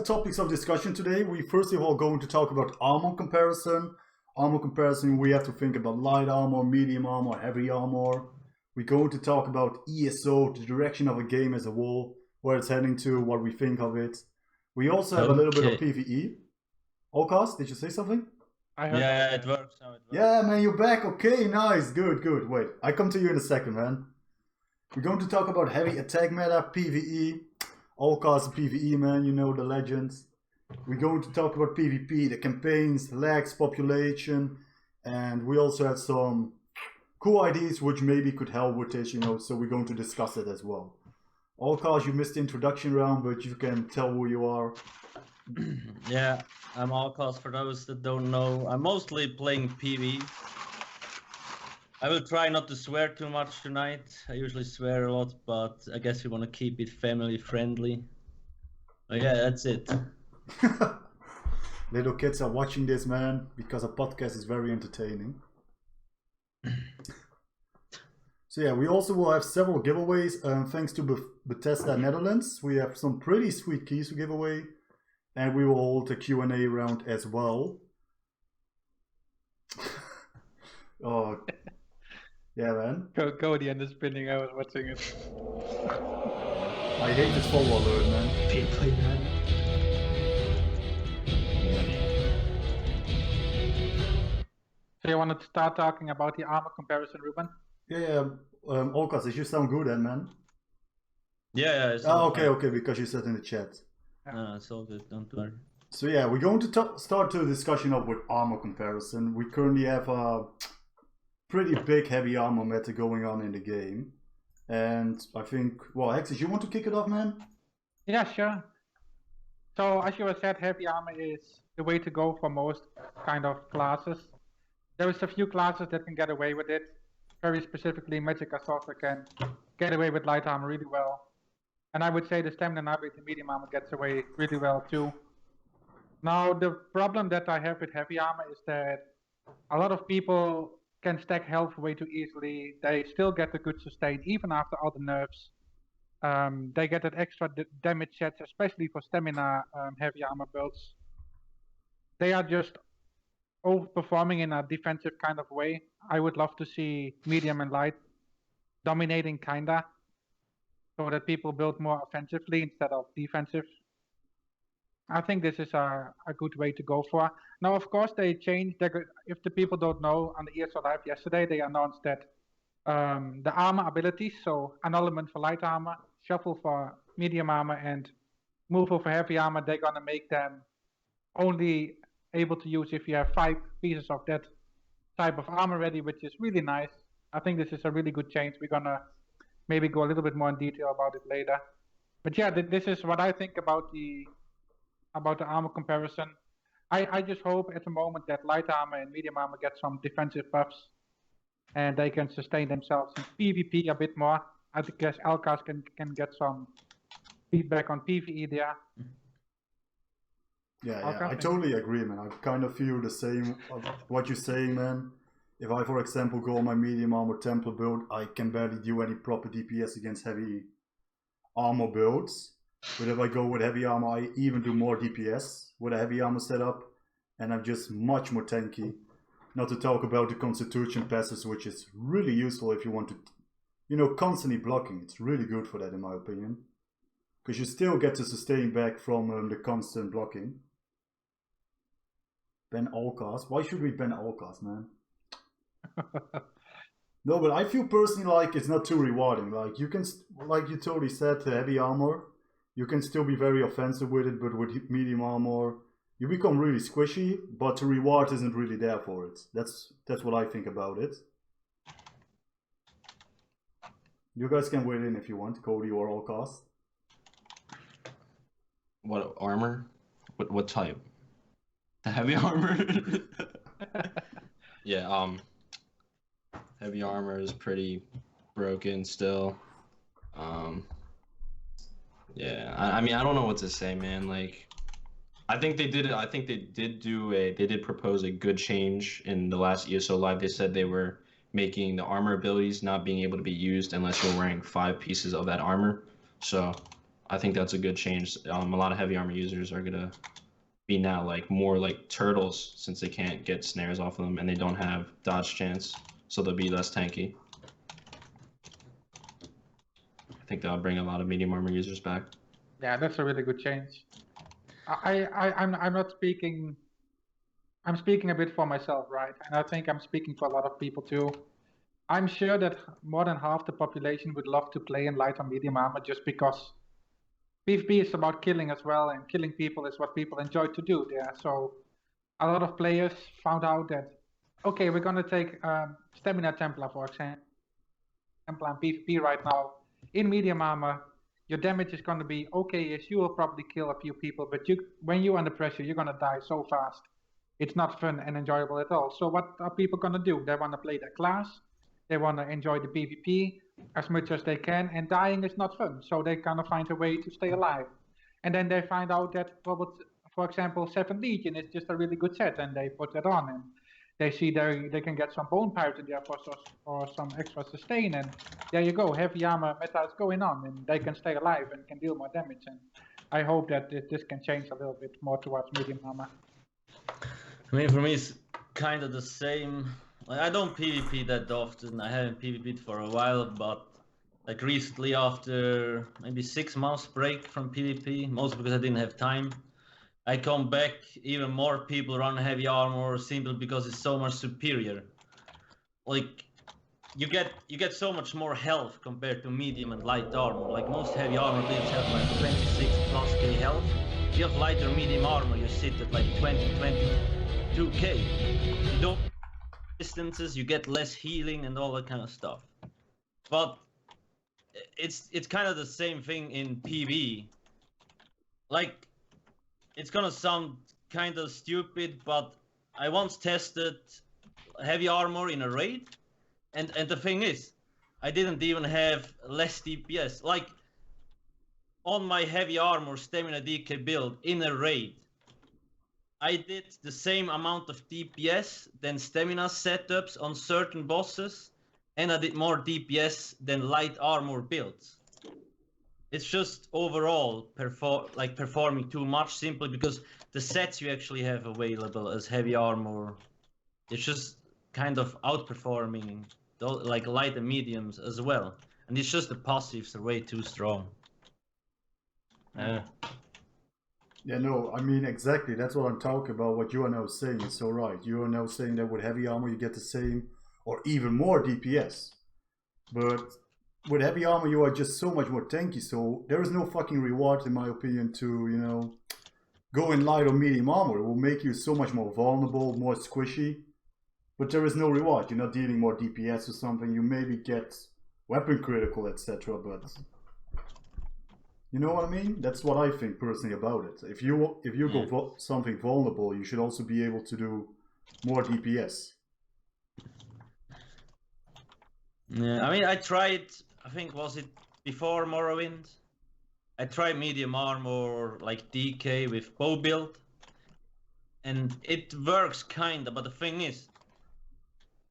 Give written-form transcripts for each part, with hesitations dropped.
Topics of discussion today. We first of all going to talk about armor comparison. Armor comparison, we have to think about light armor, medium armor, heavy armor. We're going to talk about ESO, the direction of a game as a whole, where it's heading to, what we think of it. We also have a little bit of PvE. Alcast, did you say something? Yeah, it works now. Yeah, man, you're back. Okay, nice. Good. Wait, I come to you in a second, man. We're going to talk about heavy attack meta, PvE. Alcast PvE, man, you know the legends. We're going to talk about PvP, the campaigns, lags, population, and we also have some cool ideas which maybe could help with this, so we're going to discuss it as well. Alcast, you missed the introduction round, but you can tell who you are. Yeah, I'm Alcast, for those that don't know. I'm mostly playing PvE. I will try not to swear too much tonight. I usually swear a lot, but I guess we want to keep it family friendly. Oh, yeah, that's it. Little kids are watching this, man, because a podcast is very entertaining. So yeah, we also will have several giveaways. Thanks to Bethesda Netherlands, we have some pretty sweet keys to give away, and we will hold a Q&A round as well. Oh, yeah, man. Cody and the spinning. I was watching it. I hate this follow alert, man. Gameplay, man. So you want to start talking about the armor comparison, Ruben? Yeah. Alcast, did you sound good then, man? Yeah. Okay, because you said in the chat. No, it's all good, don't worry. So yeah, we're going to start the discussion up with armor comparison. We currently have a pretty big heavy armor meta going on in the game. And I think, well, Hexus, you want to kick it off, man? Yeah, sure. So as you have said, heavy armor is the way to go for most kind of classes. There is a few classes that can get away with it. Very specifically, Magic Assaulter can get away with light armor really well. And I would say the Stamina Knight with the medium armor gets away really well too. Now, the problem that I have with heavy armor is that a lot of people can stack health way too easily. They still get a good sustain even after all the nerfs. They get that extra damage sets, especially for stamina heavy armor builds. They are just overperforming in a defensive kind of way. I would love to see medium and light dominating kinda, so that people build more offensively instead of defensive. I think this is a good way to go for. Now, of course, they changed. If the people don't know, on the ESO Live yesterday, they announced that the armor abilities, so annulment for light armor, shuffle for medium armor, and moval for heavy armor, they're gonna make them only able to use if you have 5 pieces of that type of armor ready, which is really nice. I think this is a really good change. We're gonna maybe go a little bit more in detail about it later. But yeah, this is what I think about the armor comparison. I just hope at the moment that light armor and medium armor get some defensive buffs and they can sustain themselves in PvP a bit more. I guess Alcast can get some feedback on PvE there. Yeah, I totally agree, man. I kind of feel the same of what you're saying, man. If I, for example, go on my medium armor temple build, I can barely do any proper DPS against heavy armor builds. But if I go with heavy armor, I even do more DPS with a heavy armor setup, and I'm just much more tanky. Not to talk about the constitution passes, which is really useful if you want to, constantly blocking. It's really good for that, in my opinion. Because you still get to sustain back from the constant blocking. Ban Alcast. Why should we ban Alcast, man? No, but I feel personally like it's not too rewarding. Like you can, like you totally said, heavy armor, you can still be very offensive with it, but with medium armor, you become really squishy. But the reward isn't really there for it. That's what I think about it. You guys can weigh in if you want, Cody or Alcast. What armor? What type? The heavy armor? Yeah, heavy armor is pretty broken still. Yeah, I mean, I don't know what to say, man. Like, I think they did it. I think they did propose a good change in the last ESO Live. They said they were making the armor abilities not being able to be used unless you're wearing 5 pieces of that armor. So I think that's a good change. A lot of heavy armor users are gonna be now like more like turtles since they can't get snares off of them and they don't have dodge chance, so they'll be less tanky. I think that'll bring a lot of medium armor users back. Yeah, that's a really good change. I'm not speaking. I'm speaking a bit for myself, right? And I think I'm speaking for a lot of people too. I'm sure that more than half the population would love to play in light or medium armor just because PvP is about killing as well, and killing people is what people enjoy to do there. So a lot of players found out that, okay, we're gonna take Stamina Templar, for example, and PvP right now in medium armor. Your damage is gonna be okay-ish. You will probably kill a few people, but when you're under pressure, you're gonna die so fast. It's not fun and enjoyable at all. So what are people gonna do? They wanna play their class. They wanna enjoy the PvP as much as they can, and dying is not fun. So they kind of find a way to stay alive. And then they find out that, for example, 7th Legion is just a really good set, and they put that on, and they see they can get some bone pirates in there for some extra sustain, and there you go, heavy armor meta is going on, and they can stay alive and can deal more damage. And I hope that this can change a little bit more towards medium armor. I mean, for me, it's kind of the same. Like, I don't PvP that often. I haven't PvP'd for a while, but like recently, after maybe 6 months break from PvP, mostly because I didn't have time, I come back. Even more people run heavy armor simply because it's so much superior. Like, you get so much more health compared to medium and light armor. Like, most heavy armor builds have like 26+K health. If you have light or medium armor, you sit at like 22K. You don't distances, you get less healing and all that kind of stuff. But it's kind of the same thing in PvE. Like, it's gonna sound kind of stupid, but I once tested heavy armor in a raid, and the thing is, I didn't even have less DPS. Like, on my heavy armor stamina DK build in a raid, I did the same amount of DPS than stamina setups on certain bosses, and I did more DPS than light armor builds. It's just overall performing too much simply because the sets you actually have available as heavy armor, it's just kind of outperforming like light and mediums as well. And it's just the passives are way too strong. Yeah, no, I mean, exactly. That's what I'm talking about. What you are now saying is so right. You are now saying that with heavy armor you get the same or even more DPS. But with heavy armor you are just so much more tanky. So there is no fucking reward, in my opinion, to, you know, go in light or medium armor. It will make you so much more vulnerable, more squishy. But there is no reward. You're not dealing more DPS or something. You maybe get weapon critical, etc. But you know what I mean? That's what I think personally about it. If you go something vulnerable, you should also be able to do more DPS. Yeah, I mean, I tried, I think, was it before Morrowind? I tried medium armor, like DK with bow build, and it works kinda, but the thing is,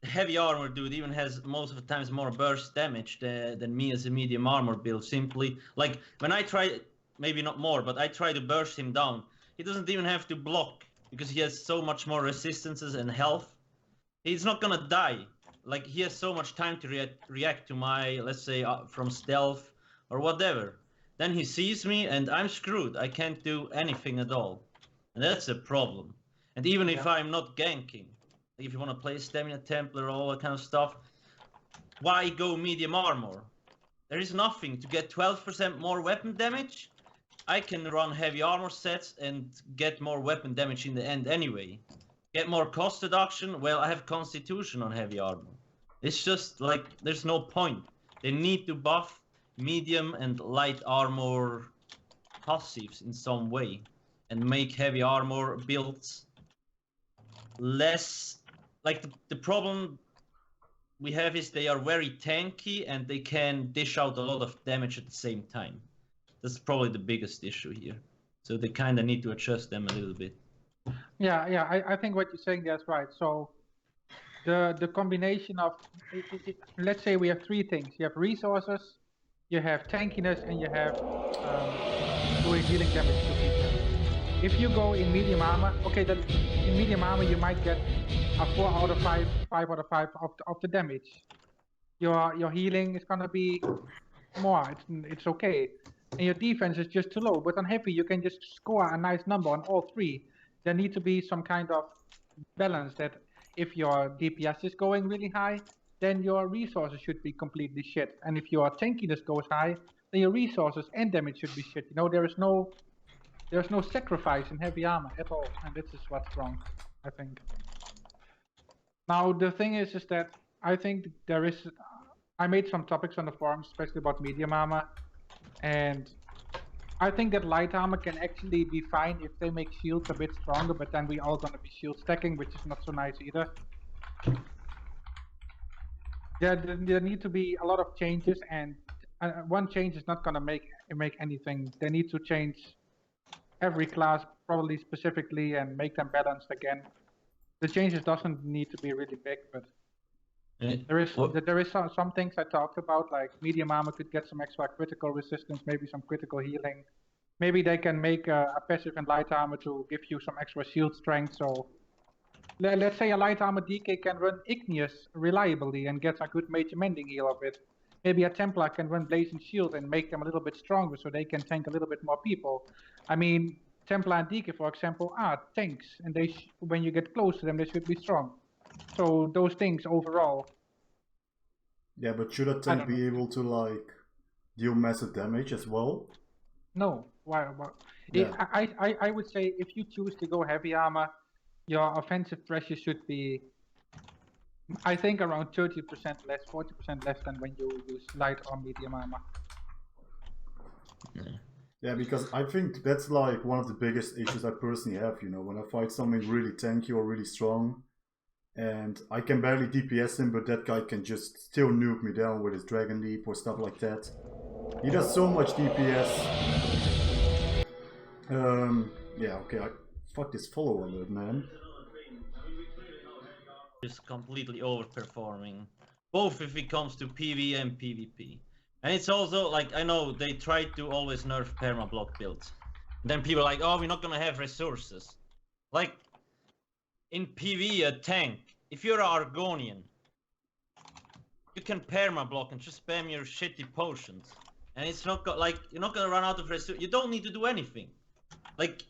the heavy armor dude even has most of the times more burst damage than me as a medium armor build. Simply, like, when I try, maybe not more, but I try to burst him down, he doesn't even have to block, because he has so much more resistances and health. He's not gonna die. Like, he has so much time to react to my, let's say, from stealth or whatever. Then he sees me and I'm screwed. I can't do anything at all. And that's a problem. And even if I'm not ganking, like if you want to play Stamina Templar or all that kind of stuff, why go medium armor? There is nothing to get 12% more weapon damage. I can run heavy armor sets and get more weapon damage in the end anyway. Get more cost reduction, well, I have Constitution on heavy armor. It's just like, there's no point. They need to buff medium and light armor passives in some way and make heavy armor builds less. Like, the problem we have is they are very tanky and they can dish out a lot of damage at the same time. That's probably the biggest issue here. So they kind of need to adjust them a little bit. Yeah, I think what you're saying there is right. So the combination of, let's say we have three things. You have resources, you have tankiness, and you have doing healing damage to people. If you go in medium armor, okay, then in medium armor you might get a 4 out of 5, 5 out of 5 of the damage. Your healing is gonna be more, it's okay. And your defense is just too low, but on heavy you can just score a nice number on all three. There needs to be some kind of balance that if your DPS is going really high, then your resources should be completely shit. And if your tankiness goes high, then your resources and damage should be shit. You know, there's no sacrifice in heavy armor at all, and this is what's wrong, I think. Now the thing is that I think there is. I made some topics on the forums, especially about medium armor, and I think that light armor can actually be fine if they make shields a bit stronger, but then we all gonna be shield stacking, which is not so nice either. There need to be a lot of changes, and one change is not gonna make anything. They need to change every class probably specifically and make them balanced again. The changes doesn't need to be really big, but there is some things I talked about, like medium armor could get some extra critical resistance, maybe some critical healing. Maybe they can make a passive and light armor to give you some extra shield strength. So let's say a light armor DK can run Igneous reliably and gets a good major mending heal of it. Maybe a Templar can run Blazing Shield and make them a little bit stronger so they can tank a little bit more people. I mean, Templar and DK, for example, are tanks, and when you get close to them, they should be strong. So those things overall. Yeah, but should a tank be able to like deal massive damage as well? No. Why? Yeah. I would say if you choose to go heavy armor, your offensive pressure should be, I think, around 30% less, 40% less than when you use light or medium armor. Yeah, because I think that's like one of the biggest issues I personally have, you know, when I fight something really tanky or really strong, and I can barely DPS him, but that guy can just still nuke me down with his Dragon Leap or stuff like that. He does so much DPS. Yeah, okay, fuck this follow alert, man. Is completely overperforming, both if it comes to PvE and PvP. And it's also like, I know they try to always nerf perma-block builds. Then people are like, oh, we're not gonna have resources. Like, in PvE, a tank, if you're an Argonian, you can perma-block and just spam your shitty potions. And it's not like, you're not gonna run out of resources. You don't need to do anything. Like,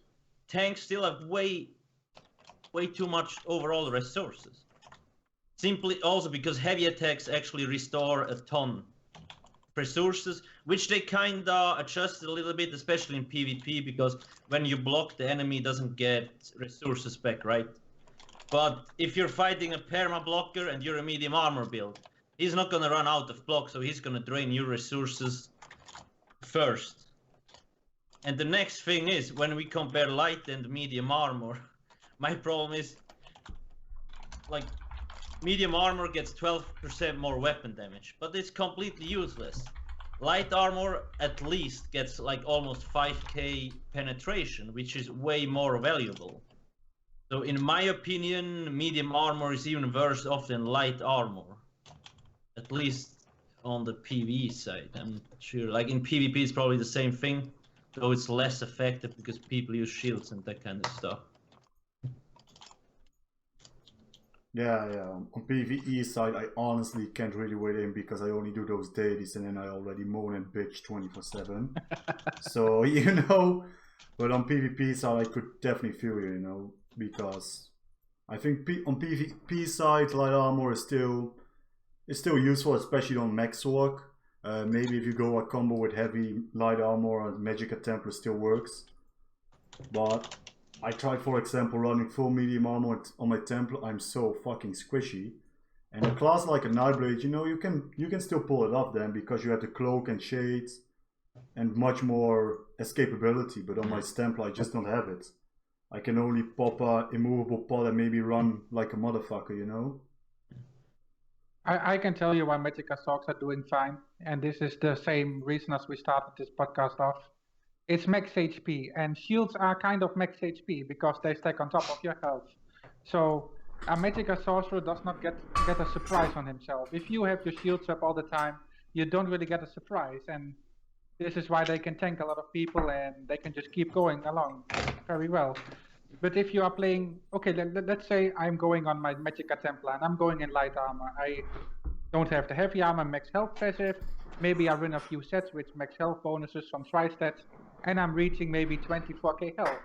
tanks still have way too much overall resources. Simply also because heavy attacks actually restore a ton resources, which they kinda adjusted a little bit, especially in PvP, because when you block, the enemy doesn't get resources back, right? But if you're fighting a perma blocker and you're a medium armor build, he's not gonna run out of block, so he's gonna drain your resources first. And the next thing is, when we compare light and medium armor, my problem is, like, medium armor gets 12% more weapon damage, but it's completely useless. Light armor at least gets like almost 5k penetration, which is way more valuable. So in my opinion, medium armor is even worse off than light armor. At least on the PvE side, I'm sure. Like in PvP it's probably the same thing, though it's less effective because people use shields and that kind of stuff. Yeah, on PvE side, I honestly can't really wait in because I only do those dailies and then I already moan and bitch 24/7. So, you know, but on PvP side, I could definitely feel you, you know, because I think on PvP side, light armor is still useful, especially on max orc. Maybe if you go a combo with heavy light armor and Magicka Templar still works. But I tried, for example, running full medium armor on my Templar. I'm so fucking squishy. And a class like a Nightblade, you know, you can still pull it off then because you have the cloak and shades and much more escapability. But on my Templar, I just don't have it. I can only pop a immovable pod and maybe run like a motherfucker, you know. I can tell you why Magicka socks are doing fine, and this is the same reason as we started this podcast off. It's max HP, and shields are kind of max HP because they stack on top of your health. So a Magicka sorcerer does not get a surprise on himself. If you have your shields up all the time, you don't really get a surprise. And This is why they can tank a lot of people and they can just keep going along very well. But if you are playing, okay, let's say I'm going on my Magicka Templar and I'm going in light armor. I don't have the heavy armor max health passive. Maybe I run a few sets with max health bonuses from tri-stats, and I'm reaching maybe 24k health.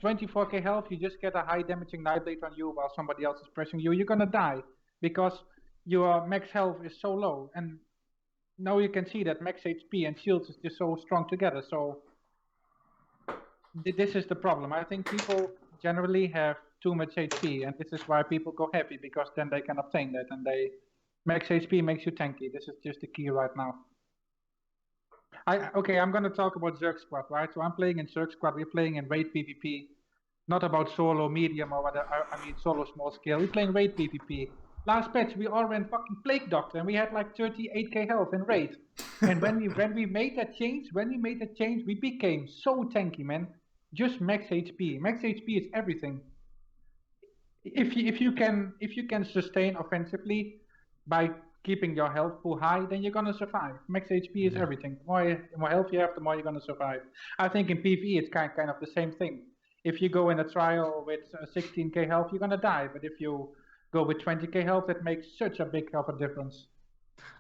24k health, you just get a high damaging Nightblade on you while somebody else is pressing you. You're gonna die because your max health is so low. And now you can see that max HP and shields is just so strong together. So this is the problem. I think people generally have too much HP, and this is why people go heavy, because then they can obtain that, and max HP makes you tanky. This is just the key right now. Okay, I'm gonna talk about Zerg Squad, right? So I'm playing in Zerg Squad. We're playing in raid PvP, not about solo medium or whatever. I mean solo small scale. We're playing raid PvP. Last patch we all ran fucking Plague Doctor, and we had like 38k health in raid. And when we made that change, we became so tanky, man. Just max HP. Max HP is everything. If you can sustain offensively by keeping your health pool high, then you're gonna survive. Max HP is everything. The more health you have, the more you're gonna survive. I think in PvE it's kind of the same thing. If you go in a trial with 16k health, you're gonna die. But if you go with 20k health, that makes such a big of a difference.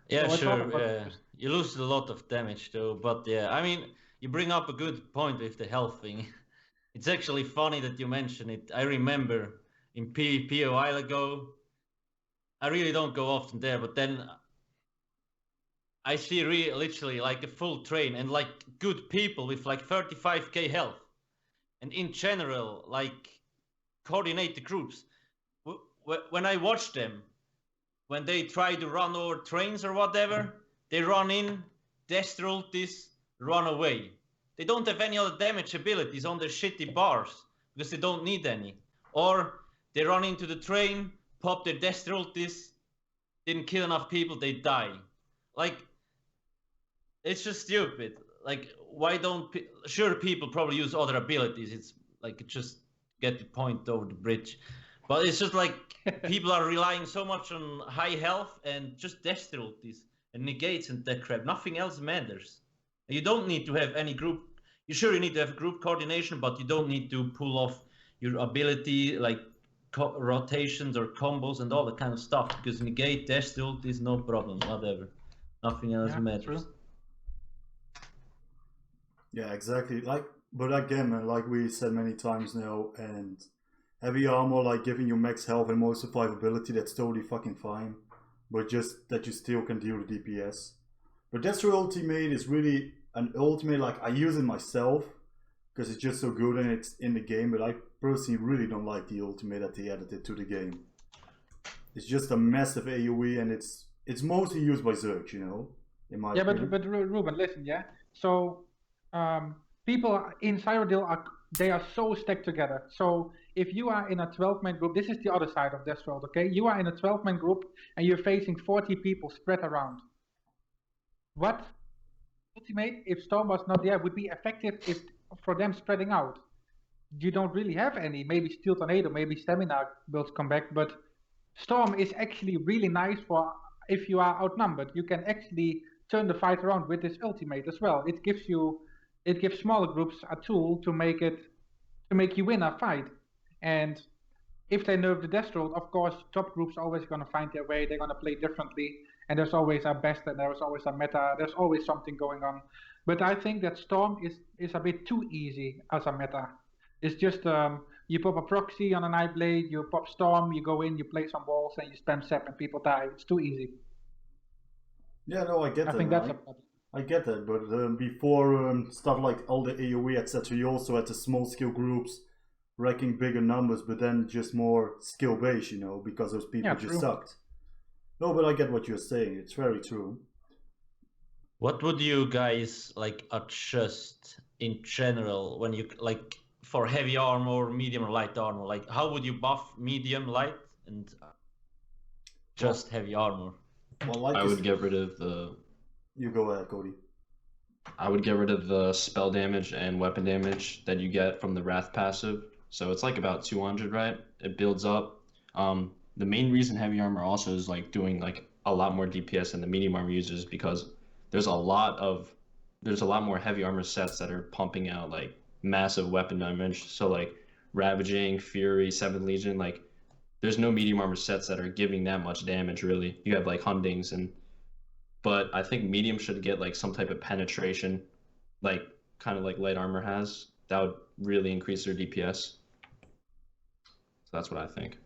Yeah, so sure. Yeah. You lose a lot of damage though. But yeah, I mean, you bring up a good point with the health thing. It's actually funny that you mention it. I remember in PvP a while ago, I really don't go often there, but then I see literally like a full train and like good people with like 35k health. And in general, like coordinate the groups. When I watch them, when they try to run over trains or whatever, they run in, destroy ultis, run away. They don't have any other damage abilities on their shitty bars because they don't need any. Or they run into the train, pop their destroy ultis, didn't kill enough people, they die. Like, it's just stupid. Like, why don't sure people probably use other abilities. It's like just get the point over the bridge. But it's just like people are relying so much on high health and just destroy ultis and negates and that crap. Nothing else matters. You don't need to have any group. You need to have group coordination, but you don't need to pull off your ability like rotations or combos and all that kind of stuff, because negate, dash ult is no problem, whatever. Nothing else matters. True. Yeah, exactly. But again, man, like we said many times now, and heavy armor, like giving you max health and more survivability, that's totally fucking fine. But just that you still can deal with DPS. But Destroy Ultimate is really an ultimate, like I use it myself because it's just so good and it's in the game, but I personally really don't like the ultimate that they added to the game. It's just a massive AoE and it's mostly used by Zerg, you know, in my opinion. But Ruben, listen, yeah? So people in Cyrodiil they are so stacked together. So if you are in a 12-man group, this is the other side of this world, okay? You are in a 12-man group and you're facing 40 people spread around. What ultimate, if Storm was not there, would be effective for them spreading out? You don't really have any. Maybe Steel Tornado, maybe Stamina builds come back, but Storm is actually really nice for if you are outnumbered. You can actually turn the fight around with this ultimate as well. It gives smaller groups a tool to make you win a fight. And if they nerf the Death Roll, of course, top groups are always going to find their way. They're going to play differently. And there's always a best and there's always a meta. There's always something going on. But I think that Storm is a bit too easy as a meta. It's just you pop a proxy on a Nightblade, you pop Storm, you go in, you play some walls, and you spam sap and people die. It's too easy. Yeah, no, I get that. I think that's a problem. I get that, but before stuff like all the AoE, etc., you also had the small skill groups wrecking bigger numbers, but then just more skill based, you know, because those people just sucked. No, but I get what you're saying. It's very true. What would you guys like adjust in general when you like for heavy armor, medium or light armor? Like, how would you buff medium, light, and just heavy armor? Well, like I would get rid of the. You go ahead, Cody. I would get rid of the spell damage and weapon damage that you get from the Wrath passive. So it's like about 200, right? It builds up. The main reason heavy armor also is like doing like a lot more DPS than the medium armor users, because there's a lot of there's a lot more heavy armor sets that are pumping out like massive weapon damage. So like Ravaging, Fury, 7th Legion, like there's no medium armor sets that are giving that much damage really. You have like Hundings but I think medium should get like some type of penetration, like kind of like light armor has. That would really increase their DPS. So that's what I think.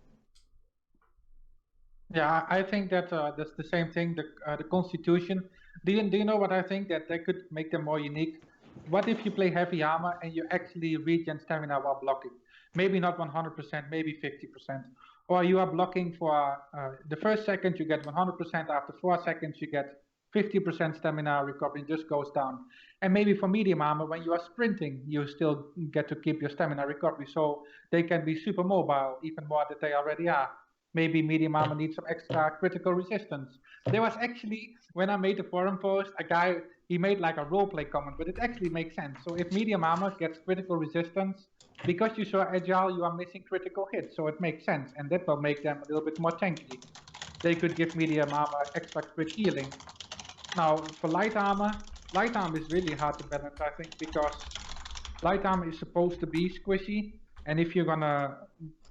Yeah, I think that that's the same thing. The Constitution. Do you know what I think? That they could make them more unique. What if you play heavy armor and you actually regen stamina while blocking? Maybe not 100%, maybe 50%. Or you are blocking for the first second you get 100%. After 4 seconds you get 50% stamina recovery. Just goes down. And maybe for medium armor, when you are sprinting, you still get to keep your stamina recovery. So they can be super mobile, even more than they already are. Maybe medium armor needs some extra critical resistance. There was actually, when I made the forum post, a guy, he made like a roleplay comment, but it actually makes sense. So if medium armor gets critical resistance, because you're so agile, you are missing critical hits. So it makes sense, and that will make them a little bit more tanky. They could give medium armor extra quick healing. Now, for light armor is really hard to balance, I think, because light armor is supposed to be squishy. And if you're gonna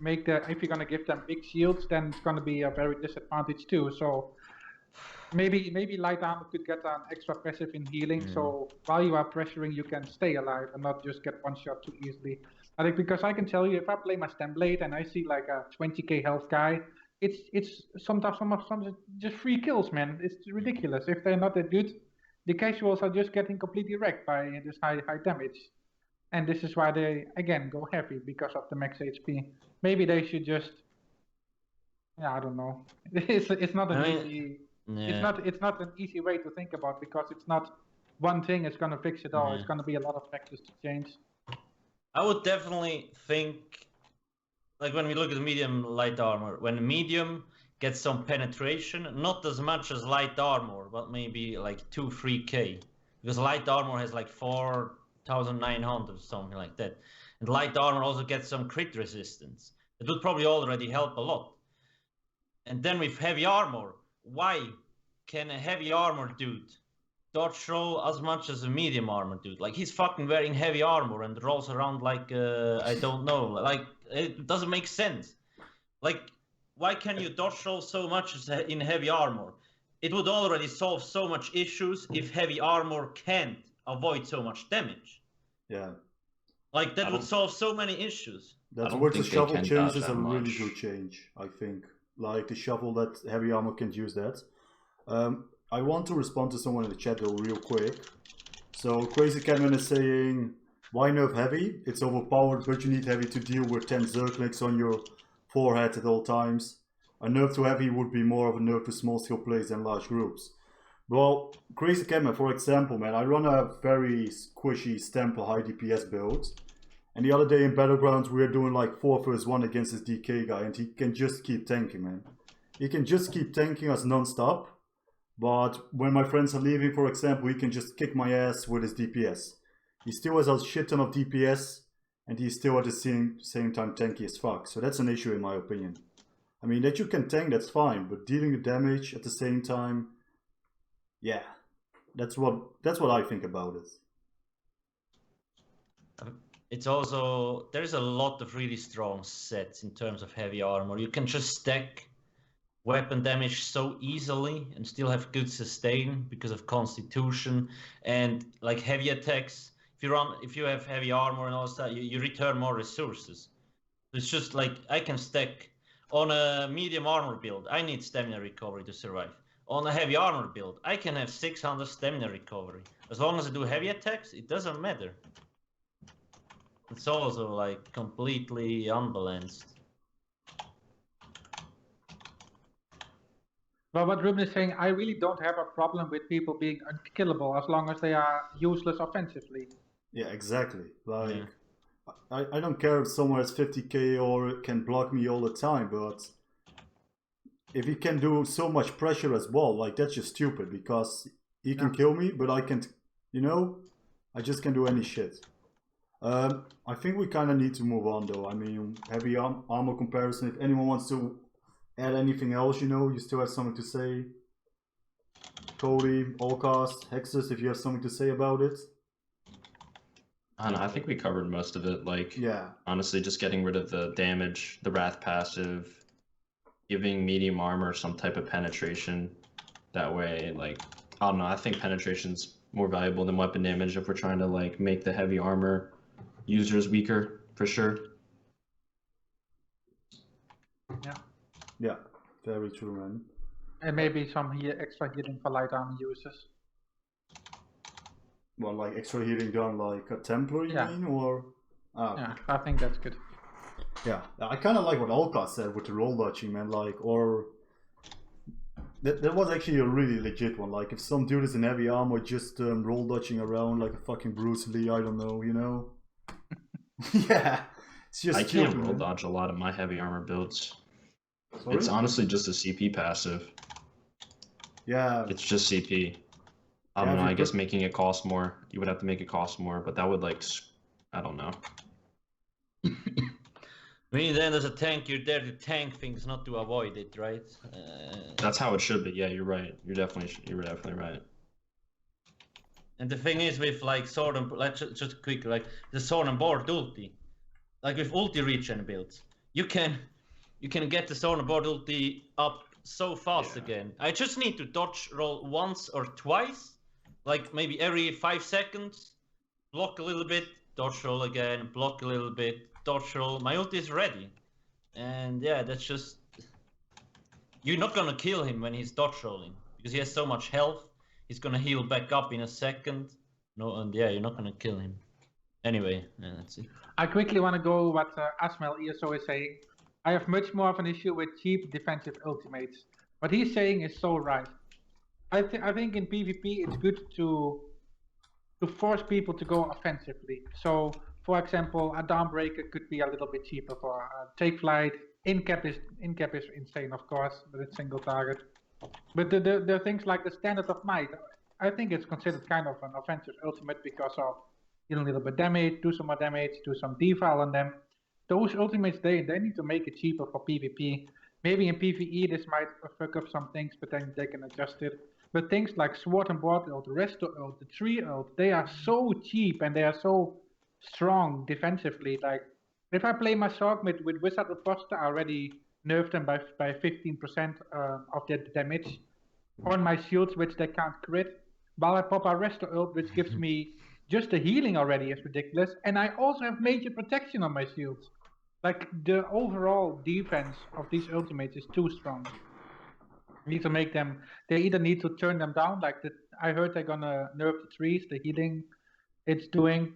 give them big shields, then it's gonna be a very disadvantage too. So maybe light armor could get an extra passive in healing. So while you are pressuring, you can stay alive and not just get one shot too easily. I think because I can tell you, if I play my stem blade and I see like a 20k health guy, it's sometimes just 3 kills, man. It's ridiculous. If they're not that good, the casuals are just getting completely wrecked by this high damage. And this is why they, again, go heavy, because of the max HP. Maybe they should just, yeah, I don't know. It's not an easy, it's not an easy way to think about, because it's not one thing is gonna fix it all. It's gonna be a lot of factors to change. I would definitely think, like when we look at medium light armor, when medium gets some penetration, not as much as light armor, but maybe like 2-3k, because light armor has like 4,900 or something like that, and light armor also gets some crit resistance. It would probably already help a lot. And then with heavy armor, why can a heavy armor dude dodge roll as much as a medium armor dude? Like, he's fucking wearing heavy armor and rolls around like I don't know, like it doesn't make sense. Like, why can you dodge roll so much in heavy armor? It would already solve so much issues if heavy armor can't avoid so much damage. Yeah. Like, that would solve so many issues. That's where the shovel change is a really good change, I think. Like, the shovel that heavy armor can use that. I want to respond to someone in the chat though real quick. So Crazy Catman is saying, why nerf heavy? It's overpowered, but you need heavy to deal with 10 Zerglings on your forehead at all times. A nerf to heavy would be more of a nerf to small scale plays than large groups. Well, Crazy Catman, for example, man, I run a very squishy Stample high DPS build. And the other day in Battlegrounds we were doing like 4 vs 1 against this DK guy, and he can just keep tanking, man. He can just keep tanking us non-stop. But when my friends are leaving, for example, he can just kick my ass with his DPS. He still has a shit ton of DPS, and he's still at the same time tanky as fuck. So that's an issue in my opinion. I mean, that you can tank, that's fine, but dealing the damage at the same time, yeah, that's what I think about it. It's also, there's a lot of really strong sets in terms of heavy armor. You can just stack weapon damage so easily and still have good sustain because of constitution, and like heavy attacks. If you have heavy armor and all that, you return more resources. It's just like, I can stack on a medium armor build. I need stamina recovery to survive. On a heavy armor build, I can have 600 stamina recovery. As long as I do heavy attacks, it doesn't matter. It's also like completely unbalanced. Well, what Ruben is saying, I really don't have a problem with people being unkillable as long as they are useless offensively. Yeah, exactly. Like, yeah. I don't care if someone has 50k or can block me all the time, but if he can do so much pressure as well, like, that's just stupid, because he can kill me, but I can't, you know, I just can't do any shit. I think we kind of need to move on though. I mean, heavy armor comparison, if anyone wants to add anything else, you know, you still have something to say. Cody, Alcast, Hexus, if you have something to say about it. I don't know, I think we covered most of it. Like, Yeah. honestly, just getting rid of the damage, the Wrath passive, giving medium armor some type of penetration. That way, like, I don't know, I think penetration's more valuable than weapon damage if we're trying to, like, make the heavy armor users weaker, for sure. Yeah, very true, man. And maybe some extra healing for light armor users. Well, like extra healing gun, like a Templar, you Yeah. mean, or? Yeah, I think that's good. Yeah, I kind of like what Alcast said with the roll dodging, man. Like, or that was actually a really legit one. Like, if some dude is in heavy armor, just roll dodging around like a fucking Bruce Lee, I don't know, you know? Yeah, it's just. I can't stupid, roll man. dodge a lot of my heavy armor builds. Sorry? It's honestly just a CP passive. Yeah, It's just CP. I Yeah, don't if know, you I guess put- making it cost more. You would have to make it cost more, but that would, like, I don't know. I mean, then as a tank, you're there to tank things, not to avoid it, right? That's how it should be. Yeah, you're right. You're definitely right. And the thing is with like sword and like just quick, like the sword and board ulti, like with ulti regen builds, you can get the sword and board ulti up so fast Yeah. again. I just need to dodge roll once or twice, like maybe every 5 seconds, block a little bit, dodge roll again, block a little bit, dodge roll. My ulti is ready, and yeah, that's just you're not gonna kill him when he's dodge rolling because he has so much health. He's gonna heal back up in a second. No, and yeah, you're not gonna kill him. Anyway, yeah, that's it. I quickly want to go what Asmel ESO is saying. I have much more of an issue with cheap defensive ultimates. What he's saying is so right. I think in PvP it's good to force people to go offensively. So, for example, a Dawnbreaker could be a little bit cheaper for Take Flight. In-cap is insane, of course, but it's single target. But the things like the Standard of Might, I think it's considered kind of an offensive ultimate because of deal a little bit damage, do some more damage, do some deval on them. Those ultimates, they need to make it cheaper for PvP. Maybe in PvE this might fuck up some things, but then they can adjust it. But things like Sword and Board ult, Resto ult, the Tree ult, they are so cheap and they are so strong defensively. Like, if I play my Sorgmid with Wizard Riposta, I already nerfed them by 15% of their damage on my shields, which they can't crit. While I pop a Resto ult, which gives me just the healing already is ridiculous, and I also have major protection on my shields. Like, the overall defense of these ultimates is too strong. You need to make them, they either need to turn them down, like I heard they're gonna nerf the trees, the healing it's doing,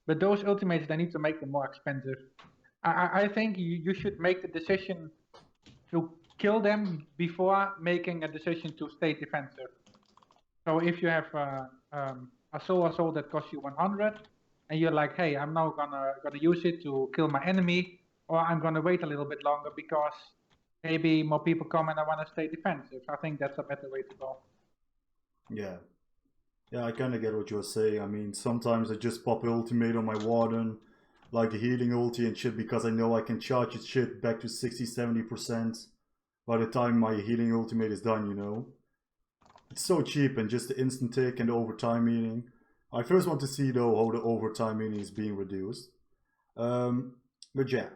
but those ultimates, they need to make them more expensive. I think you should make the decision to kill them before making a decision to stay defensive. So if you have a soul assault that costs you 100, and you're like, hey, I'm now gonna use it to kill my enemy, or I'm gonna wait a little bit longer because maybe more people come and I want to stay defensive. I think that's a better way to go. Yeah. Yeah, I kind of get what you're saying. I mean, sometimes I just pop an ultimate on my Warden, like the healing ulti and shit, because I know I can charge its shit back to 60-70% by the time my healing ultimate is done, you know? It's so cheap, and just the instant tick and the overtime meaning. I first want to see, though, how the overtime meaning is being reduced. But yeah.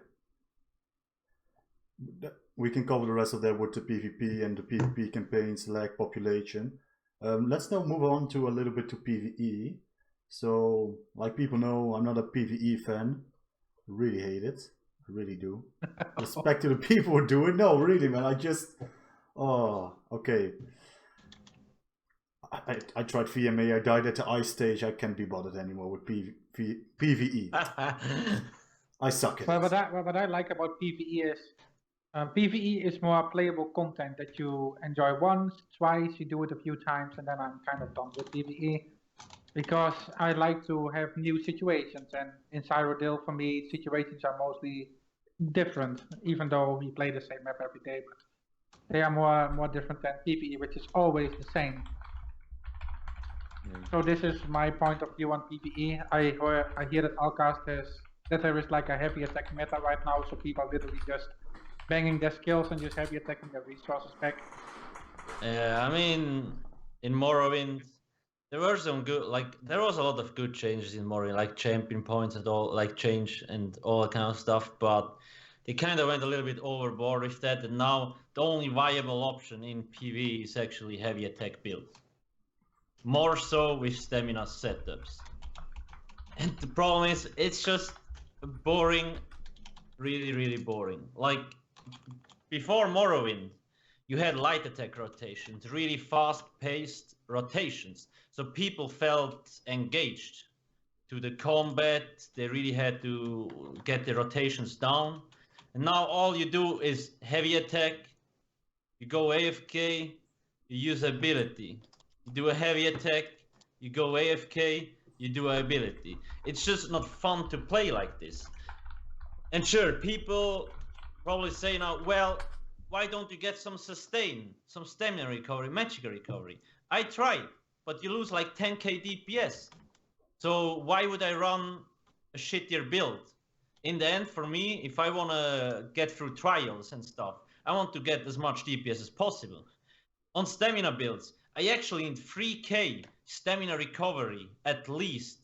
We can cover the rest of that with the PvP and the PvP campaigns, lag population. Let's now move on to a little bit to PvE. So, like people know, I'm not a PvE fan. Really hate it. I really do. Respect to the people who do it. No, really, man. I just... Oh, okay. I tried VMA. I died at the ice stage. I can't be bothered anymore with PvE. I suck at Well, it. what I like about PvE is PvE is more playable content that you enjoy once, twice, you do it a few times, and then I'm kind of done with PvE. Because I like to have new situations, and in Cyrodiil, for me, situations are mostly different, even though we play the same map every day, but they are more different than PvE, which is always the same. So this is my point of view on PvE. I hear that Alcast that there is like a heavy attack meta right now, so people are literally just banging their skills and just heavy attacking their resources back. Yeah, I mean, in Morrowind, there were some good, like there was a lot of good changes in Morrowind, like champion points and all, like change and all that kind of stuff. But they kind of went a little bit overboard with that, and now the only viable option in PvE is actually heavy attack builds. More so with stamina setups. And the problem is, it's just boring, really, really boring. Like before Morrowind, you had light attack rotations, really fast-paced rotations. So people felt engaged to the combat. They really had to get the rotations down. And now all you do is heavy attack. You go AFK, you use ability. You do a heavy attack, you go AFK, you do an ability. It's just not fun to play like this. And sure, people probably say now, well, why don't you get some sustain, some stamina recovery, magic recovery? I tried, but you lose like 10k DPS. So why would I run a shittier build? In the end, for me, if I want to get through trials and stuff, I want to get as much DPS as possible. On stamina builds, I actually need 3k stamina recovery at least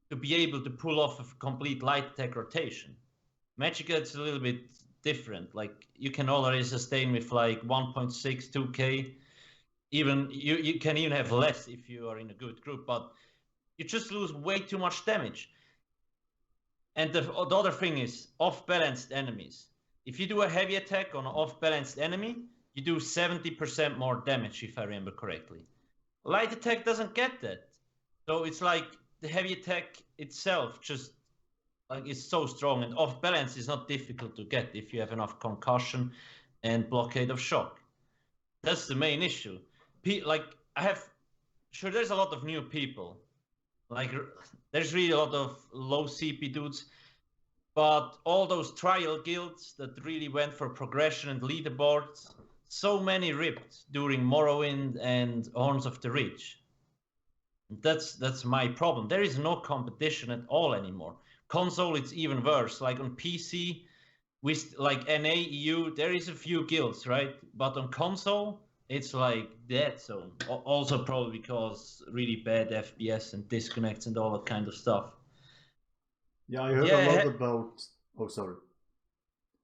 to be able to pull off a complete light attack rotation. Magicka, it's a little bit different. Like you can already sustain with like 1.6, 2k. Even you can even have less if you are in a good group, but you just lose way too much damage. And the other thing is off-balanced enemies. If you do a heavy attack on an off-balanced enemy, you do 70% more damage, if I remember correctly. Light attack doesn't get that. So it's like the heavy attack itself just like is so strong, and off balance is not difficult to get if you have enough concussion and blockade of shock. That's the main issue. Like sure, there's a lot of new people. Like there's really a lot of low CP dudes, but all those trial guilds that really went for progression and leaderboards, so many ripped during Morrowind and Horns of the Reach. That's my problem. There is no competition at all anymore. Console, it's even worse. Like on PC, with like NA, EU, there is a few guilds, right? But on console, it's like dead zone. Also probably because really bad FPS and disconnects and all that kind of stuff. Yeah, I heard a lot about. Oh, sorry.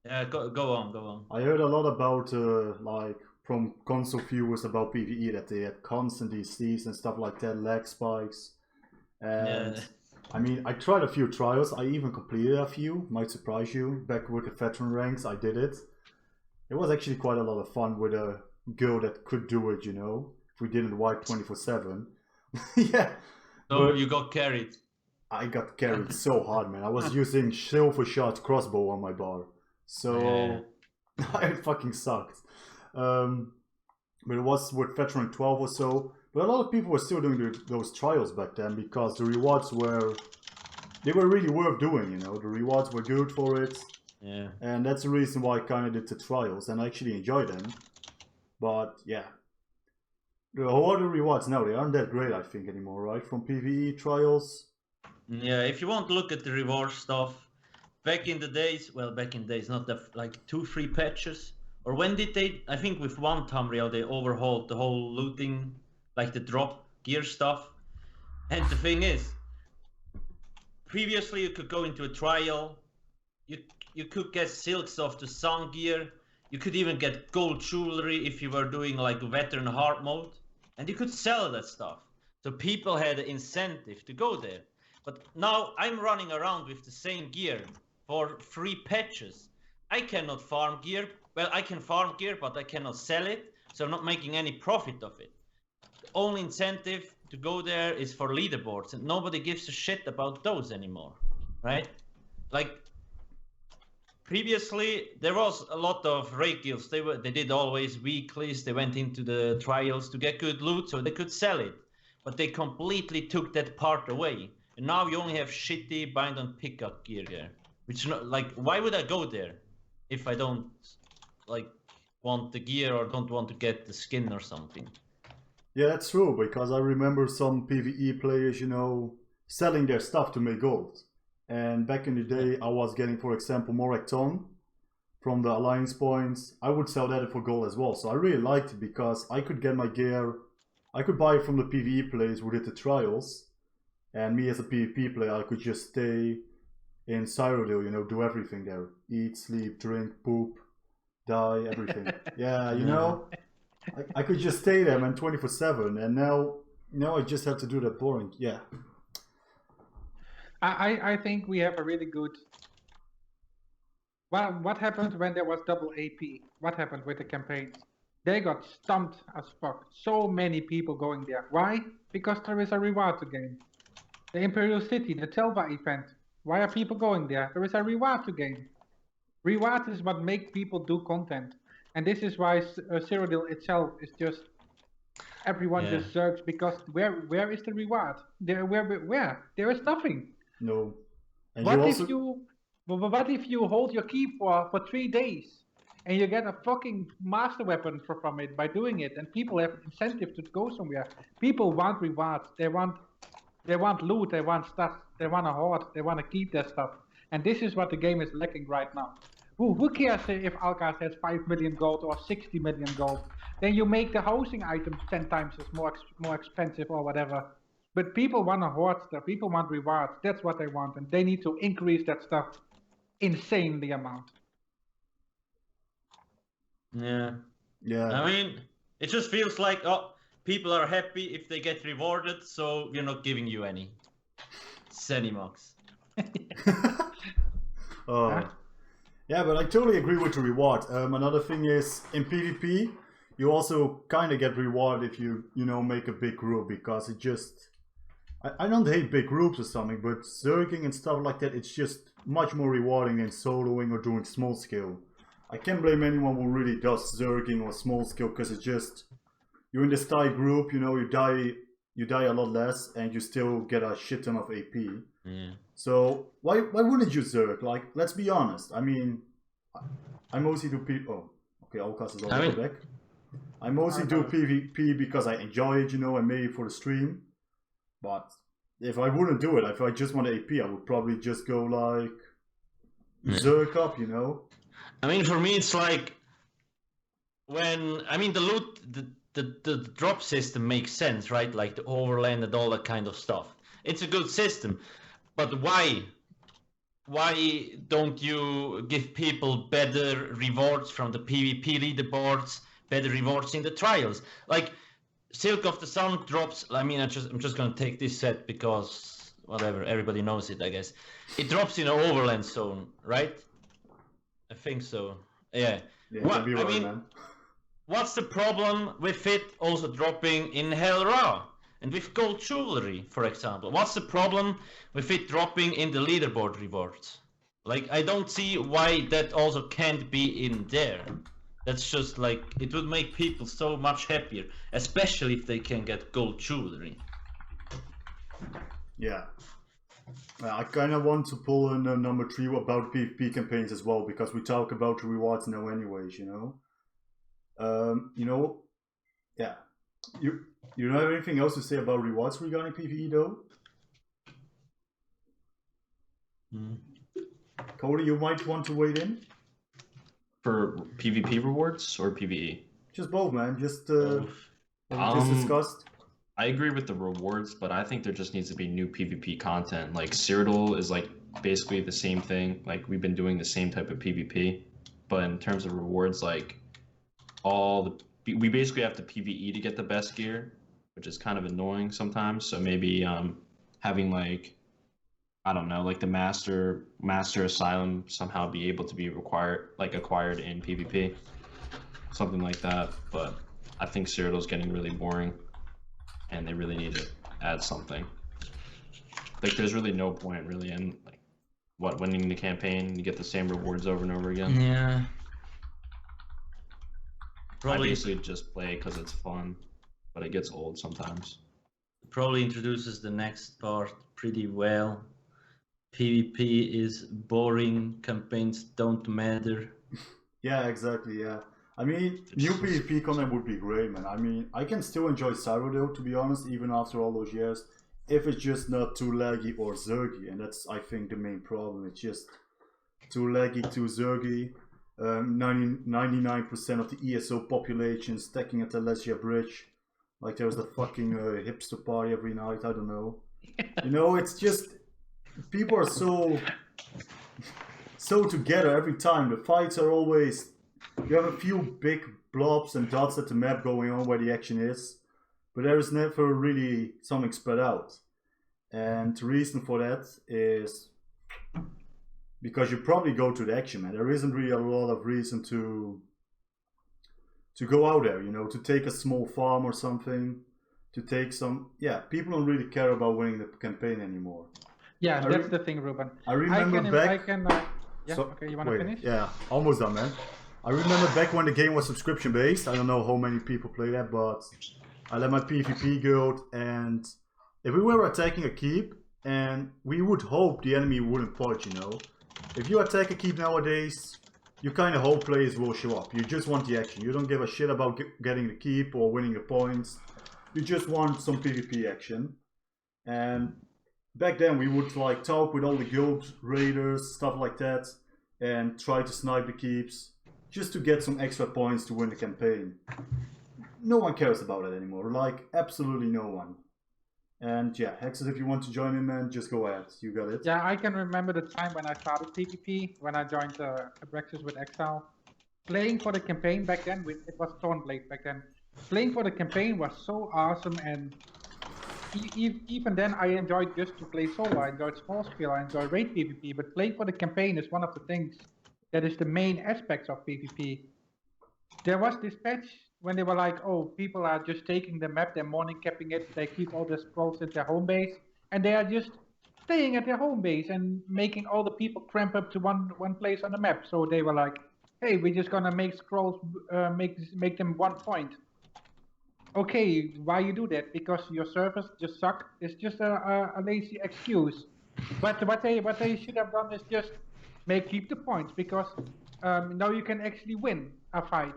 Yeah, go on. I heard a lot about like from console viewers about PvE that they had constant DCs and stuff like that, lag spikes, and. Yeah. I mean, I tried a few trials. I even completed a few. Might surprise you. Back with the veteran ranks, I did it. It was actually quite a lot of fun with a girl that could do it, you know. If we didn't wipe 24/7. Yeah. So you got carried. I got carried so hard, man. I was using silver shot crossbow on my bar. So it fucking sucked. But it was with veteran 12 or so. But a lot of people were still doing those trials back then because the rewards were really worth doing, you know. The rewards were good for it. Yeah. And that's the reason why I kind of did the trials and I actually enjoyed them. But yeah. The other rewards now, they aren't that great, I think, anymore, right? From PvE trials. Yeah, if you want to look at the reward stuff, back in the days, not like 2-3 patches. Or when did they, I think with one Tamriel, they overhauled the whole looting, like the drop gear stuff. And the thing is, previously you could go into a trial, you could get silks off the sun gear, you could even get gold jewelry if you were doing like veteran hard mode, and you could sell that stuff. So people had an incentive to go there. But now I'm running around with the same gear for 3 patches. I cannot farm gear. Well, I can farm gear, but I cannot sell it, so I'm not making any profit of it. The only incentive to go there is for leaderboards, and nobody gives a shit about those anymore, right? Like, previously, there was a lot of raid guilds. They did always weeklies. They went into the trials to get good loot so they could sell it. But they completely took that part away. And now you only have shitty bind on pickup gear there. Which, like, why would I go there if I don't, like, want the gear or don't want to get the skin or something? Yeah, that's true, because I remember some PvE players, you know, selling their stuff to make gold. And back in the day, I was getting, for example, more Ecton from the Alliance points. I would sell that for gold as well. So I really liked it because I could get my gear I could buy it from the PvE players who did the trials, and me as a PvP player, I could just stay in Cyrodiil, you know, do everything there. Eat, sleep, drink, poop, die, everything. Yeah, you know, I could just stay there, man, 24/7, and now I just have to do that boring. Yeah. I think we have a really good. Well, what happened when there was double AP? What happened with the campaigns? They got stumped as fuck. So many people going there. Why? Because there is a reward to gain. The Imperial City, the Telva event. Why are people going there? There is a reward to gain. Reward is what makes people do content. And this is why Cyrodiil itself is just... Everyone just searches because where is the reward? Where? There is nothing. No. And What if you hold your key for 3 days and you get a fucking master weapon from it by doing it, and people have incentive to go somewhere. People want rewards. They want loot. They want stuff. They want a hoard. They want to keep their stuff. And this is what the game is lacking right now. Who cares if Alcast has 5 million gold or 60 million gold? Then you make the housing items 10 times as more expensive or whatever. But people want to hoard stuff. People want rewards. That's what they want, and they need to increase that stuff insanely amount. Yeah. Yeah. I mean, it just feels like, oh, people are happy if they get rewarded, so we're not giving you any. Zenimax. Yeah, but I totally agree with the reward. Another thing is, in PvP, you also kind of get rewarded if you make a big group, because it just... I don't hate big groups or something, but zerging and stuff like that, it's just much more rewarding than soloing or doing small scale. I can't blame anyone who really does zerging or small scale, because it's just... You're in this tight group, you die a lot less, and you still get a shit ton of AP. Yeah. So why wouldn't you zerg? Like, let's be honest. I mean, I mostly do Oh, okay, Alcast is already back. I mostly do PvP because I enjoy it, and maybe for the stream. But if I wouldn't do it, if I just want AP, I would probably just go like zerg up, I mean, for me, it's like when the loot, the drop system makes sense, right? Like the overland and all that kind of stuff. It's a good system, but why? Why don't you give people better rewards from the PvP leaderboards, better rewards in the trials? Like Silk of the Sun drops. I mean, I'm just gonna take this set because whatever, everybody knows it, I guess. It drops in an overland zone, right? I think so. Yeah. What? Man. What's the problem with it also dropping in Hell Ra and with gold jewelry, for example? What's the problem with it dropping in the leaderboard rewards? Like, I don't see why that also can't be in there. That's just like, it would make people so much happier, especially if they can get gold jewelry. Yeah. I kind of want to pull in number 3 about PvP campaigns as well, because we talk about the rewards now anyways, yeah. You don't have anything else to say about rewards regarding PvE though? Cody, you might want to wade in? For PvP rewards or PvE? Just both, man. Just what we just discussed. I agree with the rewards, but I think there just needs to be new PvP content. Like Cyrodiil is like basically the same thing. Like we've been doing the same type of PvP, but in terms of rewards, like we basically have to PvE to get the best gear, which is kind of annoying sometimes. So maybe having like, I don't know, like the master asylum somehow be able to be acquired in PvP, something like that. But I think Cyrodiil's getting really boring, and they really need to add something. Like there's really no point really in like winning the campaign. You get the same rewards over and over again. Yeah. Probably. I basically just play because it's fun, but it gets old sometimes. Probably introduces the next part pretty well. PvP is boring, campaigns don't matter. Yeah, exactly, yeah. I mean, new PvP content would be great, man. I mean, I can still enjoy Cyrodiil, to be honest, even after all those years, if it's just not too laggy or zergy, and that's, I think, the main problem. It's just too laggy, too zergy. 99% of the ESO population stacking at the Lesia Bridge. Like there's the fucking hipster party every night. I don't know. You know, it's just people are so together every time. The fights are always, you have a few big blobs and dots at the map going on where the action is, but there is never really something spread out. And the reason for that is because you probably go to the action, man. There isn't really a lot of reason to go out there, you know, to take a small farm or something, to take some, yeah, people don't really care about winning the campaign anymore. Yeah, that's the thing, Ruben. I remember yeah, So, okay, you want to finish? Yeah, almost done, man. I remember back when the game was subscription based. I don't know how many people play that, but I led my PvP guild, and if we were attacking a keep, and we would hope the enemy wouldn't point, you know. If you attack a keep nowadays, you kind of hope players will show up. You just want the action. You don't give a shit about getting the keep or winning the points. You just want some PvP action. And back then we would like talk with all the guild raiders, stuff like that, and try to snipe the keeps just to get some extra points to win the campaign. No one cares about it anymore, like absolutely no one. And yeah, Hexes, if you want to join in, man, just go ahead. You got it. Yeah, I can remember the time when I started PvP, when I joined Abraxas with Exile. Playing for the campaign back then, it was Thornblade back then. Playing for the campaign was so awesome, and even then I enjoyed just to play solo. I enjoyed small scale, I enjoyed raid PvP, but playing for the campaign is one of the things that is the main aspects of PvP. There was this patch when they were like, oh, people are just taking the map, they're morning capping it, they keep all the scrolls at their home base, and they are just staying at their home base and making all the people cramp up to one place on the map. So they were like, hey, we're just gonna make scrolls, make them 1 point. Okay, why you do that? Because your servers just suck. It's just a lazy excuse. But what they should have done is just keep the points, because now you can actually win a fight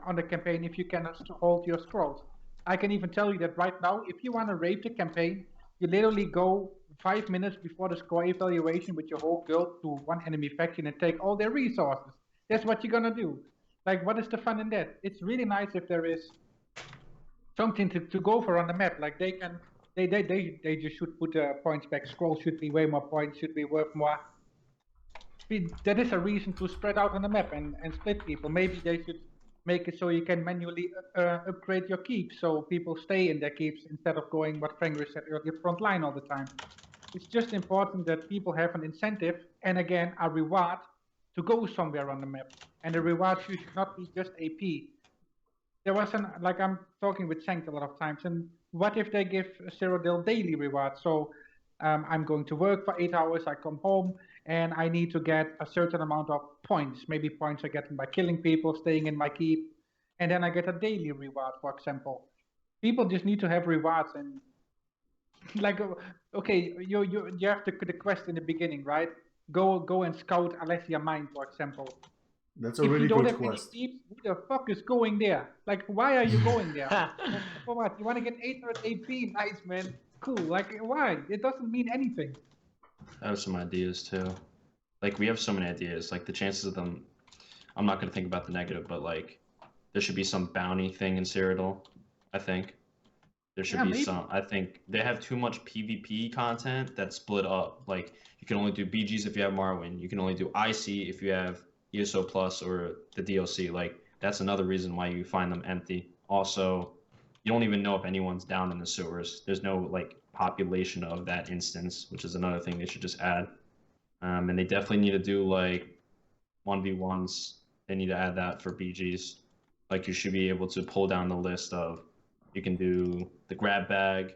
on the campaign if you can hold your scrolls. I can even tell you that right now, if you want to raid the campaign, you literally go 5 minutes before the score evaluation with your whole guild to one enemy faction and take all their resources. That's what you're gonna do. Like, what is the fun in that? It's really nice if there is something to go for on the map. Like they just should put points back. Scrolls should be way more points, should be worth more. That is a reason to spread out on the map and split people. Maybe they should make it so you can manually upgrade your keeps, so people stay in their keeps instead of going, what Frank said earlier, front line all the time. It's just important that people have an incentive, and again, a reward to go somewhere on the map. And the reward should not be just AP. There was like I'm talking with Sankt a lot of times, and what if they give a Cyrodiil daily reward? So I'm going to work for 8 hours, I come home, and I need to get a certain amount of points. Maybe points I get by killing people, staying in my keep, and then I get a daily reward, for example. People just need to have rewards, and like, okay, you have the quest in the beginning, right? Go and scout Alessia Mine, for example. That's a really good quest. Keeps, who the fuck is going there? Like, why are you going there? For what? You want to get 800 AP? Nice, man. Cool. Like, why? It doesn't mean anything. I have some ideas too. Like, we have so many ideas. Like, the chances of them, I'm not going to think about the negative, but like, there should be some bounty thing in Cyrodiil, I think. There should be some. I think they have too much PvP content that's split up. Like, you can only do BGs if you have Marwyn. You can only do IC if you have ESO Plus or the DLC. Like, that's another reason why you find them empty. Also, you don't even know if anyone's down in the sewers. There's no like population of that instance, which is another thing they should just add. And they definitely need to do like 1v1s. They need to add that for BGs. Like, you should be able to pull down the list of, you can do the grab bag.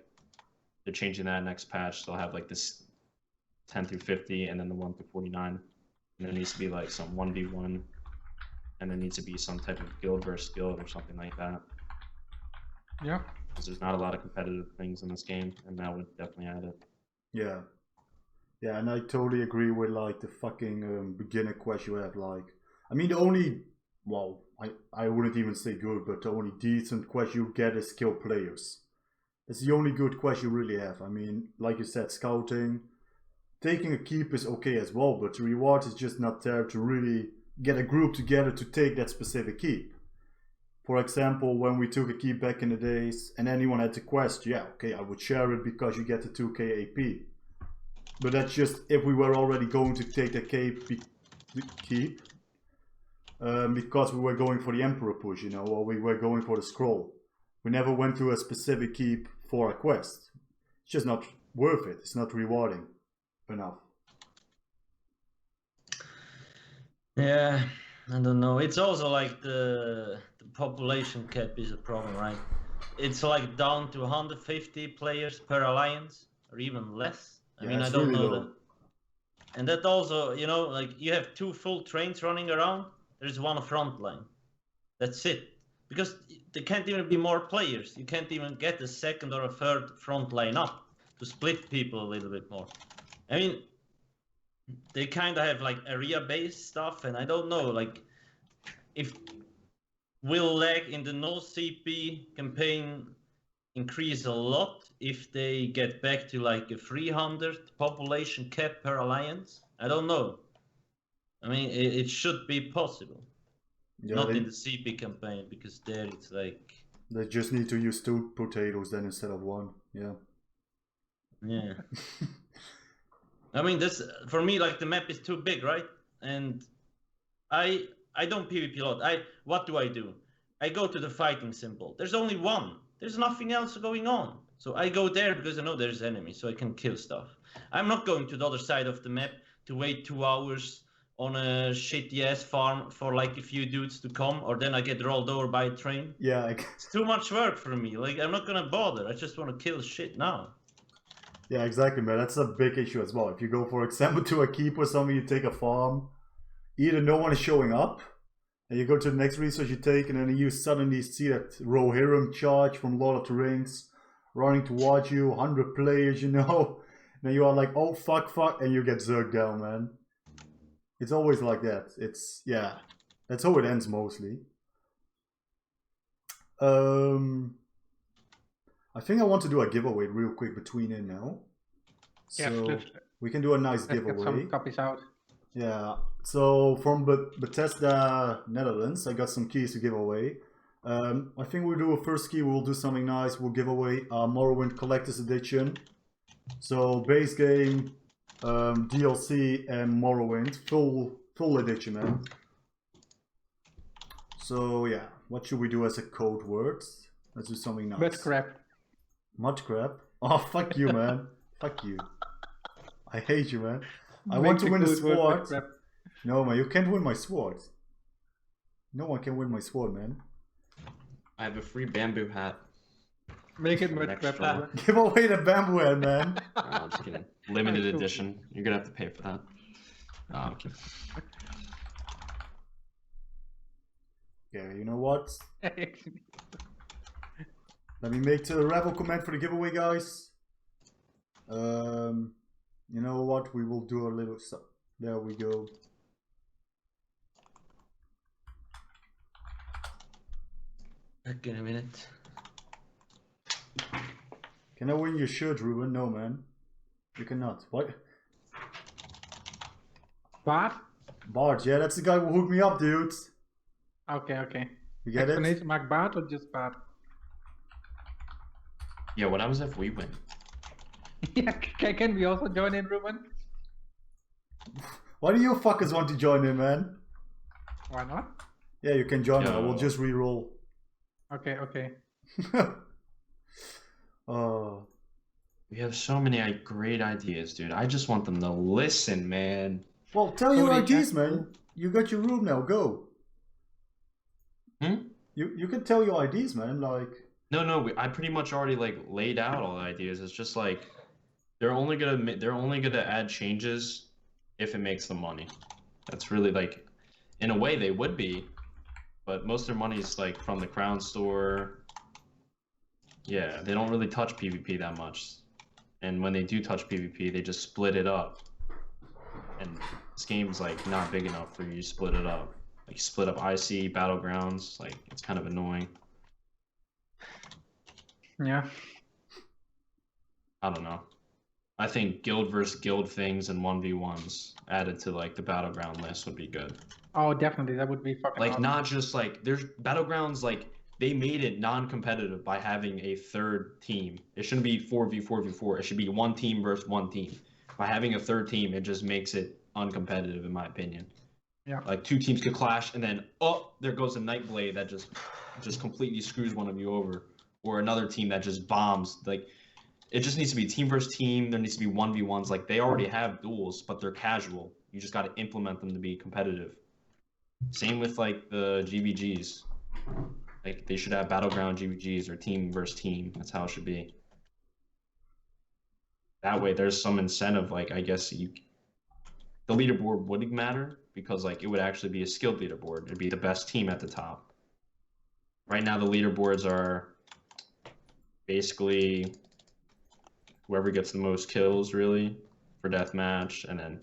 They're changing that next patch. They'll have like this 10 through 50 and then the 1 through 49. And there needs to be like some 1v1, and there needs to be some type of guild versus guild or something like that. Yeah. Because there's not a lot of competitive things in this game, and that would definitely add it. Yeah. Yeah, and I totally agree with like the fucking beginner quest you have. Like, I mean, the only, well, I wouldn't even say good, but the only decent quest you get is skill players. It's the only good quest you really have. I mean, like you said, scouting. Taking a keep is okay as well, but the reward is just not there to really get a group together to take that specific keep. For example, when we took a keep back in the days and anyone had the quest, yeah, okay, I would share it because you get the 2k AP. But that's just if we were already going to take the keep because we were going for the Emperor push, you know, or we were going for the scroll. We never went to a specific keep for a quest. It's just not worth it. It's not rewarding enough. Yeah, I don't know. It's also like the population cap is a problem, right? It's like down to 150 players per alliance, or even less. I mean, I it's don't really know low. that. And that also, you know, like you have 2 full trains running around. There's 1 front line. That's it. Because there can't even be more players. You can't even get a 2nd or a 3rd front line up to split people a little bit more. I mean, they kind of have like area-based stuff, and I don't know, like, if will lag in the no CP campaign increase a lot if they get back to like a 300 population cap per alliance? I don't know. I mean, it should be possible. Yeah, Not in the CP campaign, because there it's like... They just need to use 2 potatoes then instead of 1. Yeah. Yeah. I mean, this for me, like the map is too big, right? And I don't PvP a lot. What do? I go to the fighting symbol. There's only 1. There's nothing else going on. So I go there because I know there's enemies, so I can kill stuff. I'm not going to the other side of the map to wait 2 hours on a shitty ass farm for like a few dudes to come, or then I get rolled over by a train. Yeah, It's too much work for me. Like, I'm not gonna bother. I just want to kill shit now. yeah, exactly, man. That's a big issue as well. If you go, for example, to a keep or something, you take a farm, either no one is showing up, and you go to the next resource you take, and then you suddenly see that Rohirrim charge from Lord of the Rings running towards you, 100 players, you know. And then you are like, oh, fuck, and you get zerged down, man. It's always like that. It's, yeah, that's how it ends mostly. I think I want to do a giveaway real quick between in now. Yeah, So let's we can do a nice get giveaway. some copies out. Yeah, so from Bethesda, Netherlands, I got some keys to give away. I think we'll do a first key, we'll do something nice, we'll give away a Morrowind Collector's Edition. So base game, DLC and Morrowind, full edition, man. So yeah, what should we do as a code word? Let's do something nice. But crap. Mud crap? Oh, fuck you, man. Fuck you. I hate you, man. I Make want to the win the code word sword. mud crap. No, man, you can't win my sword. No one can win my sword, man. I have a free bamboo hat. Make it mud Next crap. try. over. Give away the bamboo head, man. No, I'm just kidding. Limited Cool. edition. You're gonna have to pay for that. No, I'm kidding. Yeah, you know what? Let me make the Revel comment for the giveaway, guys. You know what? We will do a little stuff. There we go. Back in a minute. Can I win your shirt, Ruben? No, man. You cannot. What? Bart? Bart, yeah, that's the guy who hooked me up, dude. Okay. You get it? Explanation mark Bart or just Bart? Yeah, what happens if we win? Yeah, can we also join in, Ruben? Why do you fuckers want to join in, man? Why not? Yeah, you can join in. I No. will just re-roll. Okay. Oh. We have so many great ideas, dude. I just want them to listen, man. Well, tell your Cody, IDs, yeah. man. You got your room now. Go. Hmm? You can tell your IDs, man. Like, No. I pretty much already like laid out all the ideas. It's just like they're only gonna add changes if it makes them money. That's really like, in a way they would be, but most of their money is like from the Crown Store. Yeah, they don't really touch PvP that much, and when they do touch PvP, they just split it up. And this game's like not big enough for you to split it up. Like you split up IC Battlegrounds, like it's kind of annoying. Yeah. I don't know. I think guild versus guild things and 1v1s added to like the battleground list would be good. Oh, definitely. That would be fucking Like awesome. not just like there's battlegrounds like they made it non-competitive by having a third team. It shouldn't be 4v4v4. It should be one team versus one team. By having a third team, it just makes it uncompetitive, in my opinion. Yeah. Like 2 teams could clash, and then there goes a Nightblade that just completely screws one of you over, or another team that just bombs. Like, it just needs to be team versus team. There needs to be 1v1s. Like, they already have duels, but they're casual. You just got to implement them to be competitive. Same with like the GVGs. Like, they should have battleground GVGs or team versus team. That's how it should be. That way, there's some incentive. Like, I guess the leaderboard wouldn't matter because like it would actually be a skilled leaderboard. It'd be the best team at the top. Right now, the leaderboards are basically whoever gets the most kills, really, for deathmatch, and then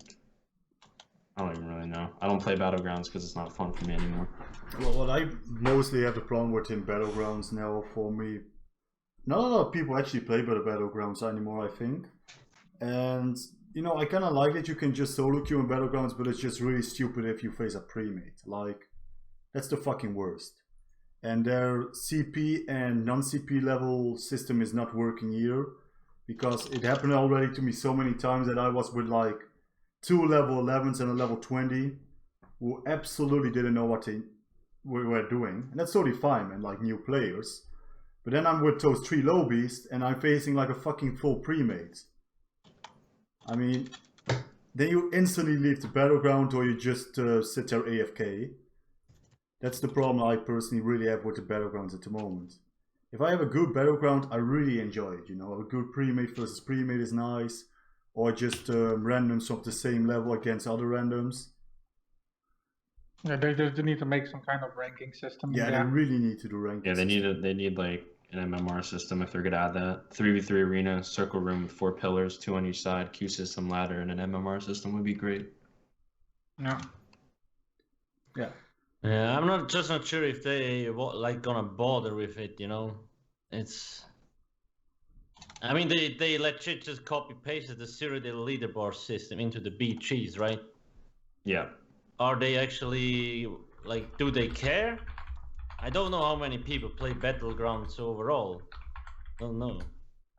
I don't even really know. I don't play Battlegrounds because it's not fun for me anymore. Well, what I mostly have the problem with in Battlegrounds now, for me, not a lot of people actually play better Battlegrounds anymore, I think. And, you know, I kind of like that you can just solo queue in Battlegrounds, but it's just really stupid if you face a pre-mate. Like, that's the fucking worst. And their CP and non-CP level system is not working either, because it happened already to me so many times that I was with like 2 level 11s and a level 20 who absolutely didn't know what they were doing. And that's totally fine, man, like new players. But then I'm with those 3 low beasts and I'm facing like a fucking full pre-mate. I mean, then you instantly leave the battleground or you just sit there AFK. That's the problem I personally really have with the battlegrounds at the moment. If I have a good battleground, I really enjoy it, you know. A good pre-mate versus pre-mate is nice. Or just randoms of the same level against other randoms. Yeah, they need to make some kind of ranking system. Yeah, they really need to do ranking. Yeah, they need like an MMR system if they're gonna add that. 3v3 arena, circle room with 4 pillars, 2 on each side, queue system, ladder, and an MMR system would be great. Yeah. Yeah. Yeah, I'm not sure if they like gonna bother with it. You know, it's. I mean, they legit just copy pasted the Cyrodiil leaderboard system into the BGs, right? Yeah. Are they actually like? Do they care? I don't know how many people play Battlegrounds overall. Don't know,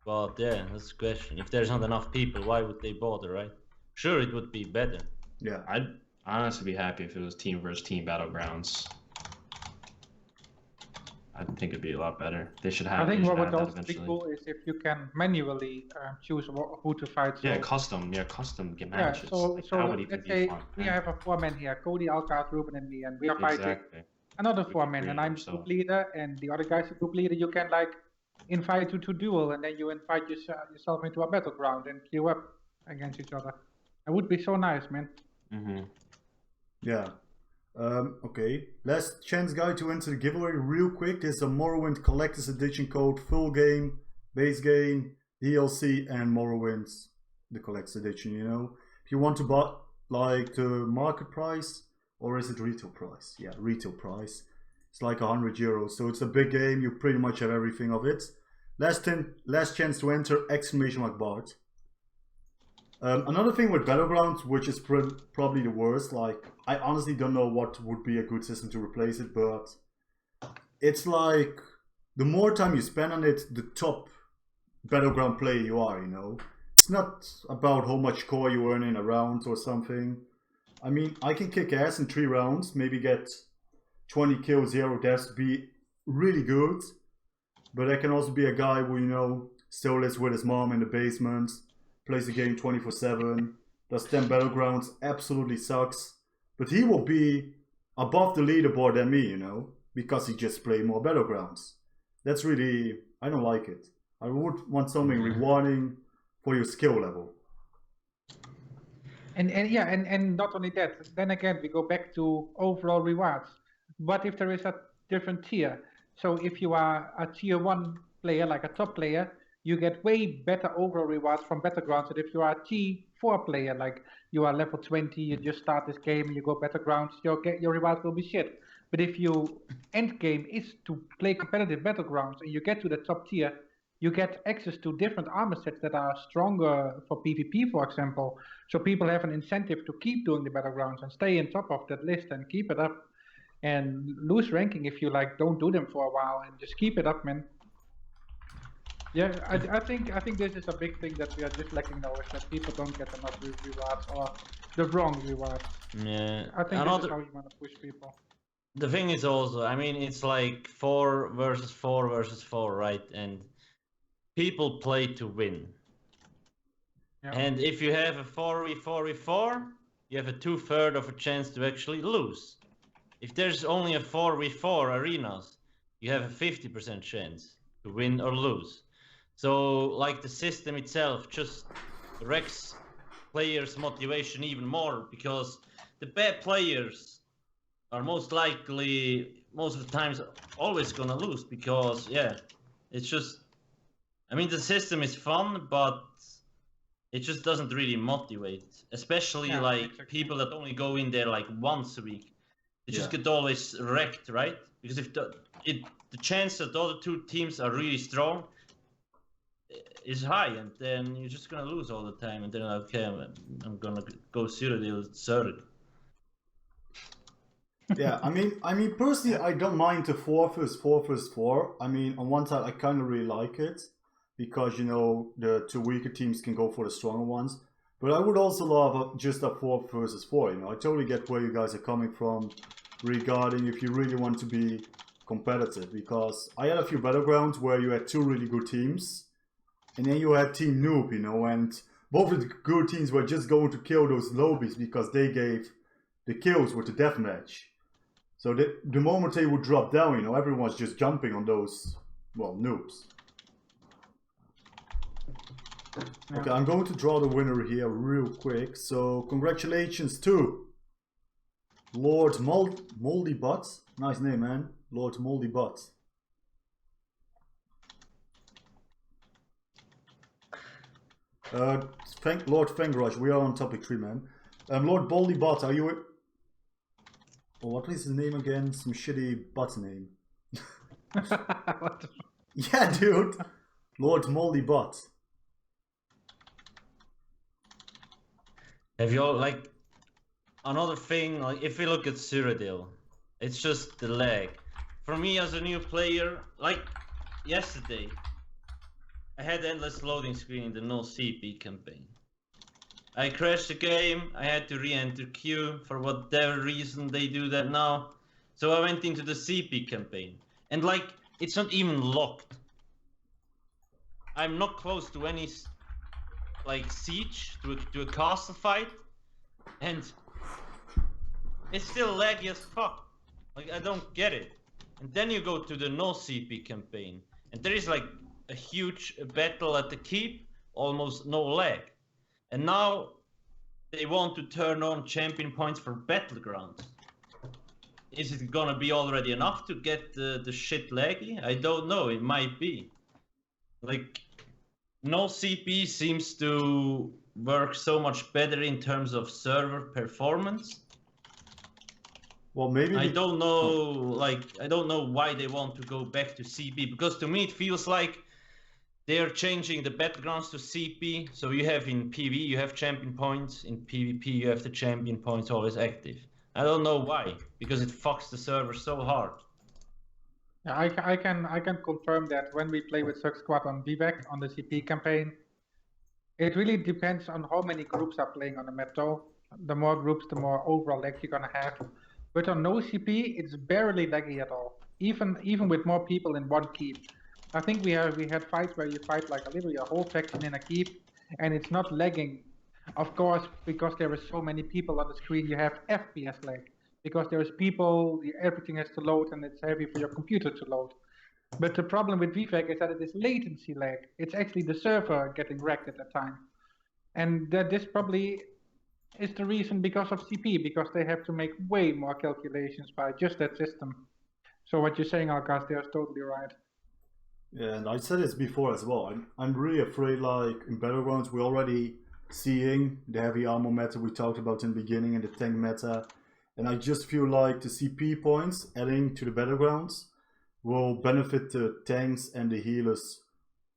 but yeah, that's the question. If there's not enough people, why would they bother, right? Sure, it would be better. Yeah. I'd honestly be happy if it was team versus team Battlegrounds. I think it'd be a lot better. They should have. I think what would that also be cool is if you can manually choose who to fight. So, yeah, custom get yeah, matches. so that would even let's be say fun, we man. have a 4-man here, Cody, Alcast, Ruben, and me, and we are fighting Exactly. another We 4-man, could and I'm create group ourselves. leader, and the other guy's a group leader. You can like invite you to duel, and then you invite yourself into a battleground and queue up against each other. It would be so nice, man. Mm-hmm. Yeah. Okay. Last chance, guy, to enter the giveaway real quick. There's a Morrowind Collector's Edition code, full game, base game, DLC, and Morrowind's the Collector's Edition, you know. If you want to buy like the market price, or is it retail price? Yeah, retail price. It's like €100, so it's a big game. You pretty much have everything of it. Last chance to enter, !Bart. Another thing with Battlegrounds, which is probably the worst, like, I honestly don't know what would be a good system to replace it, but it's like, the more time you spend on it, the top Battleground player you are, you know? It's not about how much core you earn in a round or something. I mean, I can kick ass in 3 rounds, maybe get 20 kills, 0 deaths, be really good, but I can also be a guy who, you know, still lives with his mom in the basement, plays the game 24/7, does 10 Battlegrounds, absolutely sucks. But he will be above the leaderboard than me, you know, because he just played more Battlegrounds. That's really, I don't like it. I would want something rewarding for your skill level. And not only that, then again, we go back to overall rewards. What if there is a different tier? So if you are a tier 1 player, like a top player, you get way better overall rewards from Battlegrounds than if you are a T4 player, like you are level 20, you just start this game and you go Battlegrounds, your rewards will be shit. But if you end game is to play competitive Battlegrounds and you get to the top tier, you get access to different armor sets that are stronger for PvP, for example. So people have an incentive to keep doing the Battlegrounds and stay on top of that list and keep it up. and lose ranking if you like don't do them for a while and just keep it up, man. Yeah, I think this is a big thing that we are just lacking now, is that people don't get enough rewards or the wrong rewards. Yeah. I think this Another, is how you want to push people. the thing is also, I mean, it's like 4 versus 4 versus 4, right? And people play to win. Yeah. And if you have a 4v4v4, you have a 2/3 of a chance to actually lose. If there's only a 4v4 arenas, you have a 50% chance to win or lose. So, like, the system itself just wrecks players' motivation even more, because the bad players are most likely, most of the times, always gonna lose, because, yeah, it's just, I mean, the system is fun, but it just doesn't really motivate, especially Yeah, like exactly. people that only go in there like once a week. They just Yeah. get always wrecked, right? Because if the chance that the other two teams are really strong is high, and then you're just gonna lose all the time, and then okay, I'm gonna go Cyrodiil third. Yeah, I mean, personally, I don't mind the 4 versus 4. I mean, on one side, I kind of really like it because the two weaker teams can go for the stronger ones. But I would also love just a 4 versus 4. I totally get where you guys are coming from regarding if you really want to be competitive. Because I had a few battlegrounds where you had two really good teams, and then you had Team Noob, and both of the good teams were just going to kill those lobbies because they gave the kills with the deathmatch. So the moment they would drop down, everyone's just jumping on those, well, noobs. Yeah. Okay, I'm going to draw the winner here real quick. So congratulations to Lord Moldy Butts. Nice name, man. Lord Moldy Butts. Lord Fangrush, we are on topic 3, man. Lord Baldy Butts, are you... Oh, what is his name again? Some shitty butt name. What the- Yeah, dude. Lord Moldy Butt. Have you all, like, another thing, like, if we look at Cyrodiil, it's just the lag. For me as a new player, like yesterday, I had endless loading screen in the no CP campaign. I crashed the game, I had to re-enter queue for whatever reason they do that now. So I went into the CP campaign. And like, it's not even locked. I'm not close to any like siege, to a castle fight. And it's still laggy as fuck. Like, I don't get it. And then you go to the no CP campaign. And there is like a huge battle at the keep, almost no lag. And now they want to turn on champion points for battlegrounds. Is it gonna be already enough to get the shit laggy? I don't know, it might be. Like, no CP seems to work so much better in terms of server performance. Well, maybe... I don't know, I don't know why they want to go back to CP, because to me it feels like they are changing the battlegrounds to CP, so you have in PV, you have champion points, in PvP you have the champion points always active. I don't know why, because it fucks the server so hard. Yeah, I can confirm that when we play with Suck Squad on VBAC on the CP campaign, it really depends on how many groups are playing on the map though. The more groups, the more overall lag you're gonna have. But on no CP, it's barely laggy at all. Even with more people in one keep. I think we had fights where you fight like literally a whole faction in a keep, and it's not lagging. Of course, because there are so many people on the screen, you have FPS lag. Because there's people, everything has to load, and it's heavy for your computer to load. But the problem with VFAC is that it is latency lag. It's actually the server getting wrecked at that time. And that this probably is the reason because of CP, because they have to make way more calculations by just that system. So what you're saying, Alcast, there's totally right. Yeah, and I said this before as well. I'm really afraid, like, in Battlegrounds, we're already seeing the heavy armor meta we talked about in the beginning and the tank meta. And I just feel like the CP points adding to the Battlegrounds will benefit the tanks and the healers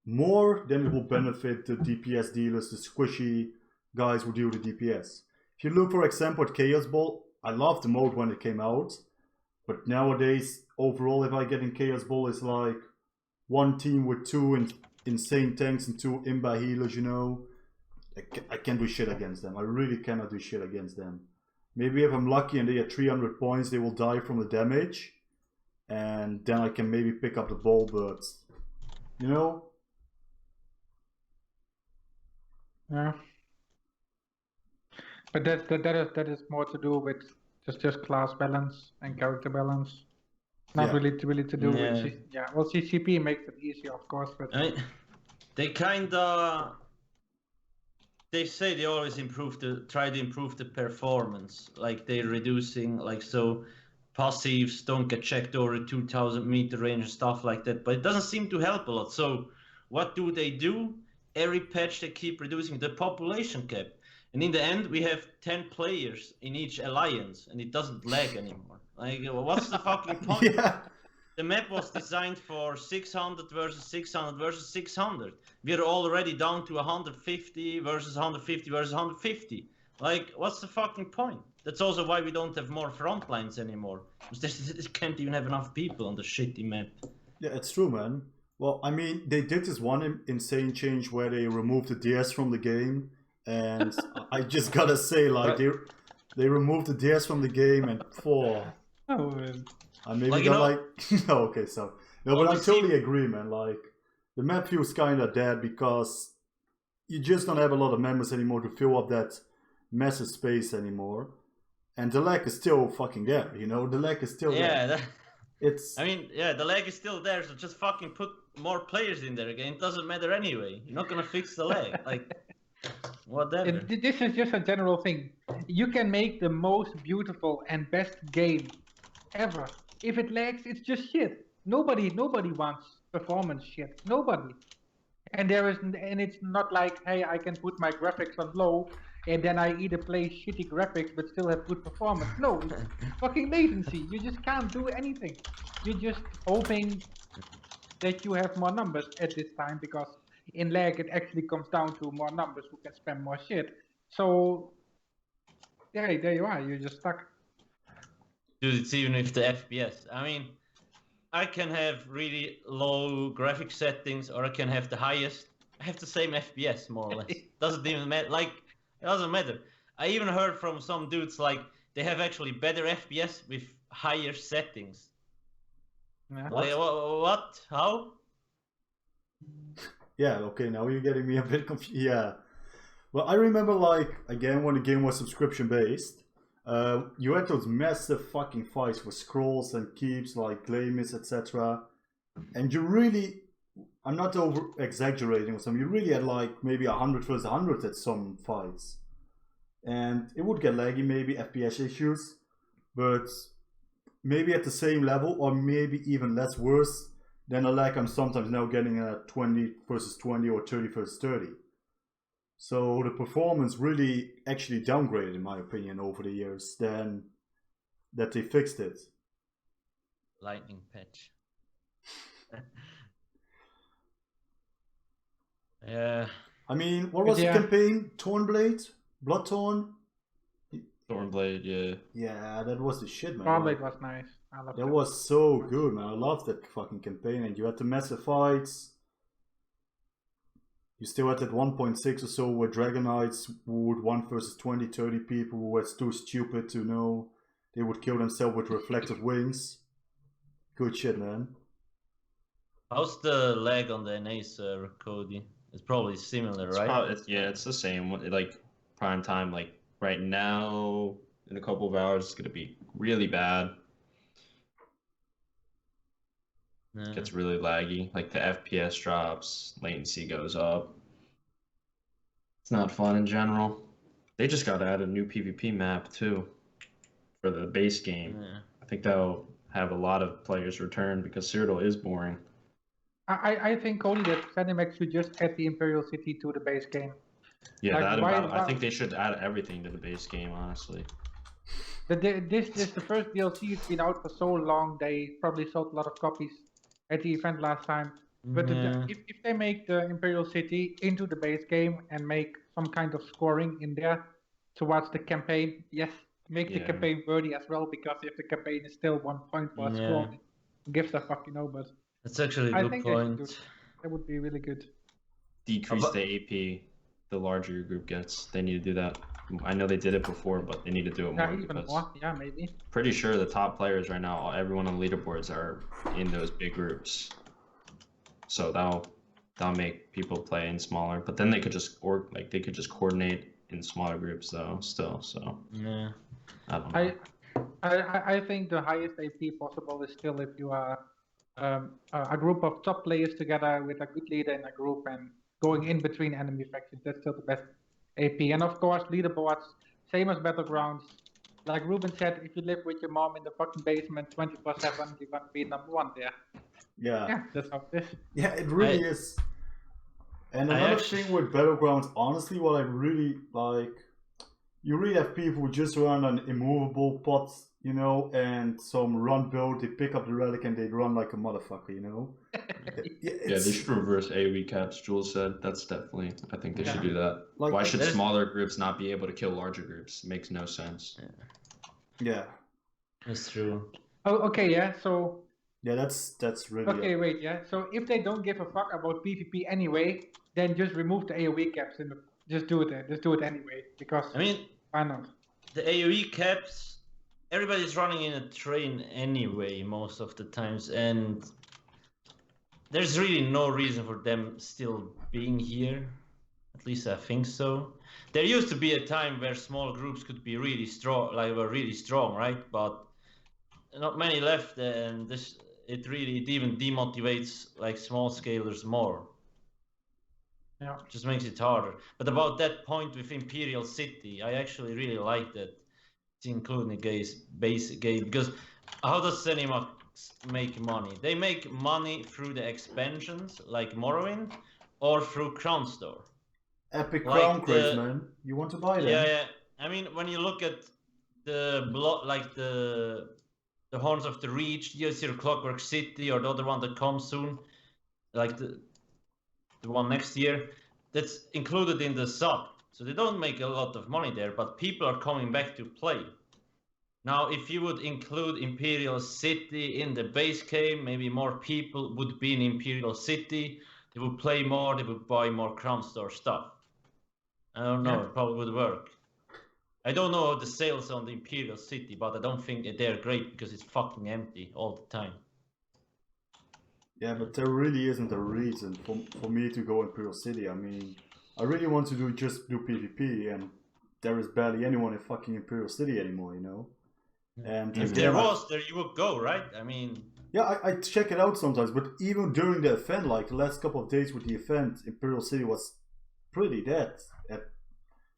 more than it will benefit the DPS dealers, the squishy guys who deal the DPS. If you look, for example, at Chaos Ball, I loved the mode when it came out. But nowadays, overall, if I get in Chaos Ball, it's like one team with two insane tanks and two imba healers, you know. I can't do shit against them. I really cannot do shit against them. Maybe if I'm lucky and they get 300 points, they will die from the damage. And then I can maybe pick up the ball, but... You know? Yeah. But that is more to do with just class balance and character balance. Not Yeah. really to do Yeah. with well, CCP makes it easier, of course, but I mean, they kinda. They say they always try to improve the performance, like they're reducing, like so passives don't get checked over 2,000-meter range and stuff like that, but it doesn't seem to help a lot. So what do? Every patch they keep reducing the population cap, and in the end we have 10 players in each alliance and it doesn't lag anymore. Like, what's the fucking point? Yeah. The map was designed for 600 versus 600 versus 600. We're already down to 150 versus 150 versus 150. Like, what's the fucking point? That's also why we don't have more front lines anymore. Because they can't even have enough people on the shitty map. Yeah, it's true, man. Well, I mean, they did this one insane change where they removed the DS from the game. And I just gotta say, like, they removed the DS from the game and I maybe Like, no, okay, so no, but I totally agree, man. Like the map feels kind of dead because you just don't have a lot of members anymore to fill up that massive space anymore, and the lag is still fucking there. You know, the lag is still there. It's. I mean, yeah, the lag is still there, so just fucking put more players in there again. It doesn't matter anyway. You're not gonna fix the lag, like. Whatever. This is just a general thing. You can make the most beautiful and best game ever. If it lags, it's just shit. Nobody wants performance shit. Nobody. And it's not like, hey, I can put my graphics on low and then I either play shitty graphics but still have good performance. No, it's fucking latency. You just can't do anything. You're just hoping that you have more numbers at this time, because in lag it actually comes down to more numbers who can spam more shit. So there you are. You're just stuck. Dude, it's even with the FPS. I mean, I can have really low graphic settings or I can have the highest. I have the same FPS more or less. Doesn't even matter. Like, it doesn't matter. I even heard from some dudes like they have actually better FPS with higher settings. Yeah. Like, what? How? Yeah, okay, now you're getting me a bit confused. Yeah. Well, I remember, like, again, when the game was subscription based, you had those massive fucking fights with scrolls and keeps, like Glamis, etc. And you really, I'm not over exaggerating with some, you really had like maybe 100 versus 100 at some fights. And it would get laggy, maybe FPS issues, but maybe at the same level or maybe even less worse than the lag I'm sometimes now getting at 20 versus 20 or 30 versus 30. So the performance really actually downgraded, in my opinion, over the years, than that they fixed it. Lightning patch. Yeah. I mean, what was the campaign? Tornblade? Bloodthorn? Thornblade, yeah. Yeah, that was the shit, man. Thornblade was nice. I loved that it. was so good, man. I loved that fucking campaign, and you had the massive fights. You still had that 1.6 or so where Dragon Knights would 1 versus 20, 30 people who were too stupid to know they would kill themselves with reflective wings. Good shit, man. How's the lag on the NA server, Cody? It's probably similar, right? It's the same. Like prime time, like right now, in a couple of hours, it's gonna be really bad. Yeah. Gets really laggy. Like the FPS drops, latency goes up. It's not fun in general. They just got to add a new PvP map too for the base game. Yeah. I think that'll have a lot of players return because Cyrodiil is boring. I think only that ZeniMax should just add the Imperial City to the base game. Yeah, Like, I think they should add everything to the base game, honestly. This is the first DLC. It's been out for so long. They probably sold a lot of copies at the event last time. But if they make the Imperial City into the base game and make some kind of scoring in there towards the campaign, yes, make the Yeah. campaign worthy as well, because if the campaign is still 1 point for a Yeah. score, who gives a fuck, But That's actually a I good think they should do point. that would be really good. Decrease But- the AP the larger your group gets. They need to do that. I know they did it before, but they need to do it Yeah, more. even Because more. Yeah, maybe. pretty sure the top players right now, everyone on the leaderboards are in those big groups. So that'll make people play in smaller. But then they could just they could just coordinate in smaller groups though. Still, so Yeah. I don't know. I think the highest AP possible is still if you are a group of top players together with a good leader in a group and going in between enemy factions. That's still the best AP. And of course, leaderboards, same as Battlegrounds. Like Ruben said, if you live with your mom in the fucking basement 24/7, you're gonna be #1 there. Yeah. Yeah, that's how it is. Yeah, it really is. And another thing with Battlegrounds, honestly, what I really like, you really have people who just run an immovable pot, and some run build, they pick up the relic and they run like a motherfucker, Yeah, they should reverse AoE caps. Jules said that's definitely. I think they should do that. Like, Why should there's- smaller groups not be able to kill larger groups? It makes no sense. Yeah. That's true. Oh, okay, yeah. So Yeah, that's really. okay, wait, yeah. So if they don't give a fuck about PvP anyway, then just remove the AoE caps and just do it. Just do it anyway, because I mean, why not? the AoE caps, everybody's running in a train anyway most of the times, and there's really no reason for them still being here. At least I think so. There used to be a time where small groups could be really strong, right? But not many left, and it even demotivates like small scalers more. Yeah. Just makes it harder. But about that point with Imperial City, I actually really like that it's including a basic game, because how does Cinema make money? They make money through the expansions like Morrowind or through Crown Store. Epic Like crown craze, man. You want to buy them? Yeah. I mean, when you look at the the Horns of the Reach, DLC or Clockwork City, or the other one that comes soon, like the one next year, that's included in the sub. So they don't make a lot of money there, but people are coming back to play. Now, if you would include Imperial City in the base game, maybe more people would be in Imperial City. They would play more, they would buy more Crown Store stuff. I don't know, it probably would work. I don't know the sales on the Imperial City, but I don't think they're great because it's fucking empty all the time. Yeah, but there really isn't a reason for me to go Imperial City. I mean, I really want to just do PvP, and there is barely anyone in fucking Imperial City anymore, And If there was, there you would go, right? I mean... Yeah, I check it out sometimes, but even during the event, like the last couple of days with the event, Imperial City was pretty dead. At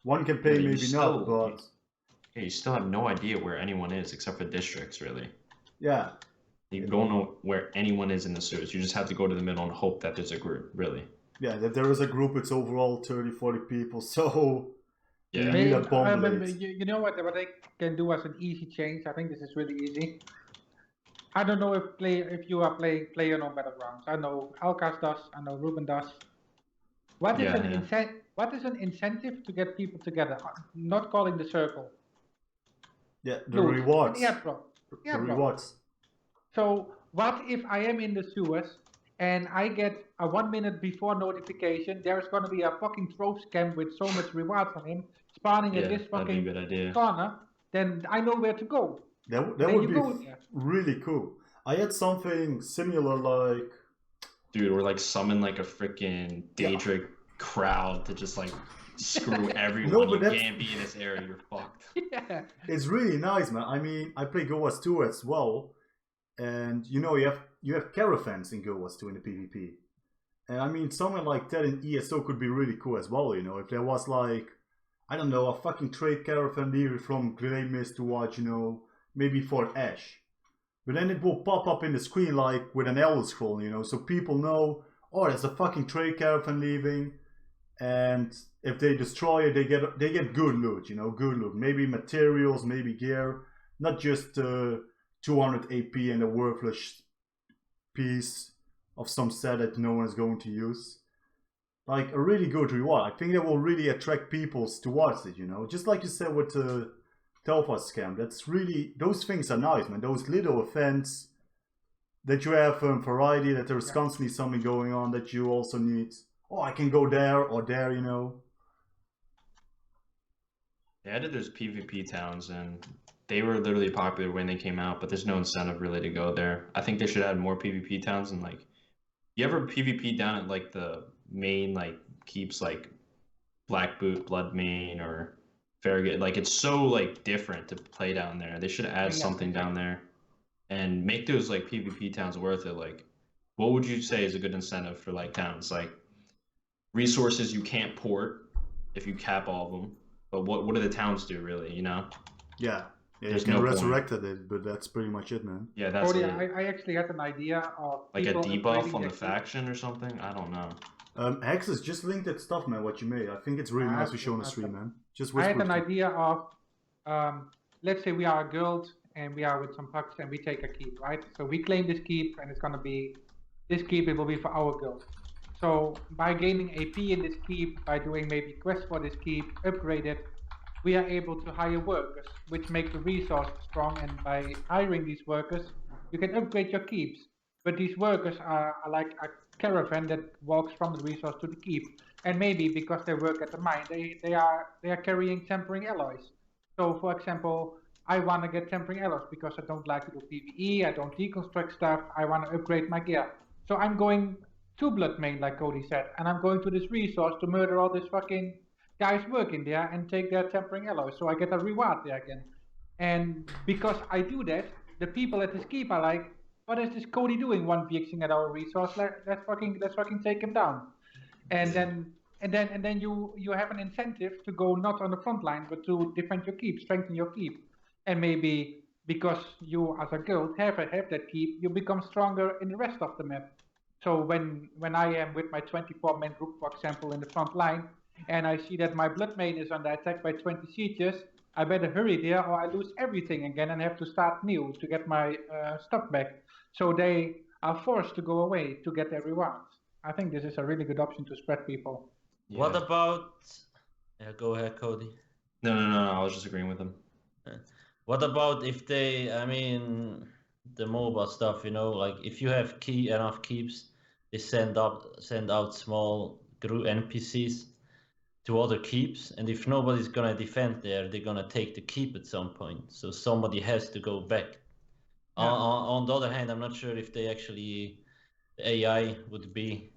one campaign, Yeah, maybe not, but... Yeah, you still have no idea where anyone is except for districts, really. Yeah. You don't know where anyone is in the sewers. You just have to go to the middle and hope that there's a group, really. Yeah, that there is a group, it's overall 30, 40 people, so... Yeah. You need a bomb but blade. you know what they can do as an easy change? I think this is really easy. I don't know if you are playing on Battlegrounds. I know Alcast does, I know Ruben does. What is an incentive to get people together? Not calling the circle. Yeah, the rewards. Yeah, bro. The rewards. So what if I am in the sewers and I get a 1 minute before notification, there's gonna be a fucking trove scam with so much rewards on him, spawning at this fucking corner, then I know where to go. That would be really cool. I had something similar like... Dude, or like summon like a freaking Daedric crowd to just like screw everyone. You can't be in this area, you're fucked. Yeah. It's really nice, man. I mean, I play Guild Wars 2 as well, and you have caravans in Guild Wars 2 in the PvP. And I mean, something like that in ESO could be really cool as well, if there was like, I don't know, a fucking trade caravan leaving from Grey Mist towards, maybe Fort Ash. But then it will pop up in the screen like with an Elder Scroll, so people know, oh, there's a fucking trade caravan leaving, and if they destroy it, they get good loot, good loot. Maybe materials, maybe gear, not just 200 AP and a worthless piece of some set that no one is going to use. Like a really good reward. I think that will really attract people towards it, just like you said with the Telfa scam. That's really, those things are nice, man. Those little events that you have variety, that there's constantly something going on that you also need. Oh, I can go there or there, you know. They added those PvP towns, and they were literally popular when they came out, but there's no incentive really to go there. I think they should add more PvP towns, and like, you ever PvP down at like the main like keeps like Black Boot, Bloodmane, or Farragut? Like, it's so like different to play down there. They should add something down there and make those like PvP towns worth it. Like, what would you say is a good incentive for like towns? Like, resources you can't port if you cap all of them. But what do the towns do, really, you know? Yeah, There's you can no resurrect it, but that's pretty much it, man. Yeah, that's Cody, it. I actually had an idea of Like a people debuff upgrading on their the faction or something? I don't know. Hexes, just link that stuff, man, what you made. I think it's really nice to show on the stream, man. Just I had whisper an it. idea of, let's say we are a guild and we are with some pucks and we take a keep, right? So we claim this keep and it's gonna be, this keep, it will be for our guild. So by gaining AP in this keep, by doing maybe quests for this keep, upgrade it, we are able to hire workers, which make the resource strong, and by hiring these workers, you can upgrade your keeps. But these workers are like a caravan that walks from the resource to the keep. And maybe because they work at the mine, they are carrying tempering alloys. So for example, I want to get tempering alloys because I don't like to do PvE, I don't deconstruct stuff, I want to upgrade my gear. So I'm going to Bloodmane, like Cody said, and I'm going to this resource to murder all this fucking guys working there and take their tempering alloys, so I get a reward there again. And because I do that, the people at this keep are like, what is this Cody doing 1vxing at our resource? Let's fucking take him down. And then you have an incentive to go not on the front line, but to defend your keep, strengthen your keep. And maybe because you as a guild have that keep, you become stronger in the rest of the map. So when I am with my 24-man group, for example, in the front line, and I see that my Bloodmane is under attack by 20 sieges, I better hurry there or I lose everything again and have to start new to get my stuff back. So they are forced to go away to get their rewards. I think this is a really good option to spread people. Yeah. What about... Yeah, go ahead, Cody. No, I was just agreeing with him. What about if they, I mean, the MOBA stuff, you know, like if you have enough keeps, they send out small group NPCs to other keeps, and if nobody's gonna defend there, they're gonna take the keep at some point. So somebody has to go back. Yeah. On the other hand, I'm not sure if they actually, the AI would be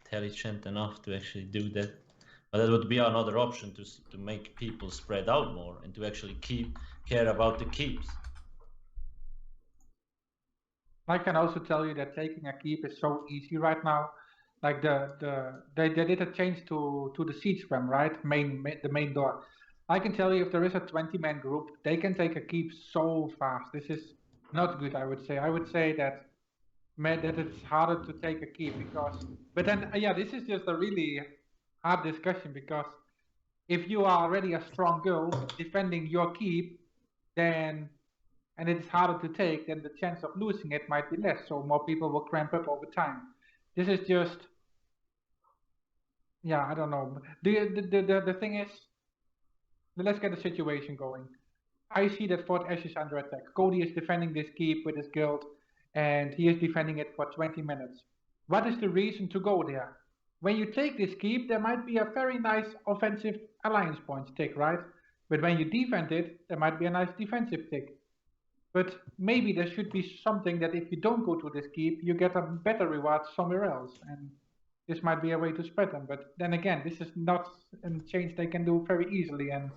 intelligent enough to actually do that. But that would be another option to make people spread out more and to actually care about the keeps. I can also tell you that taking a keep is so easy right now. Like they did a change to the siege spam, right? The main door. I can tell you if there is a 20-man group, they can take a keep so fast. This is not good, I would say. I would say that it's harder to take a keep because, but then yeah, this is just a really hard discussion because if you are already a strong guild defending your keep, then and it's harder to take, then the chance of losing it might be less. So more people will cramp up over time. This is just, yeah, I don't know. The thing is, let's get the situation going. I see that Fort Ash is under attack. Cody is defending this keep with his guild, and he is defending it for 20 minutes. What is the reason to go there? When you take this keep, there might be a very nice offensive alliance points tick, right? But when you defend it, there might be a nice defensive tick. But maybe there should be something that if you don't go to this keep, you get a better reward somewhere else. And this might be a way to spread them. But then again, this is not a change they can do very easily. And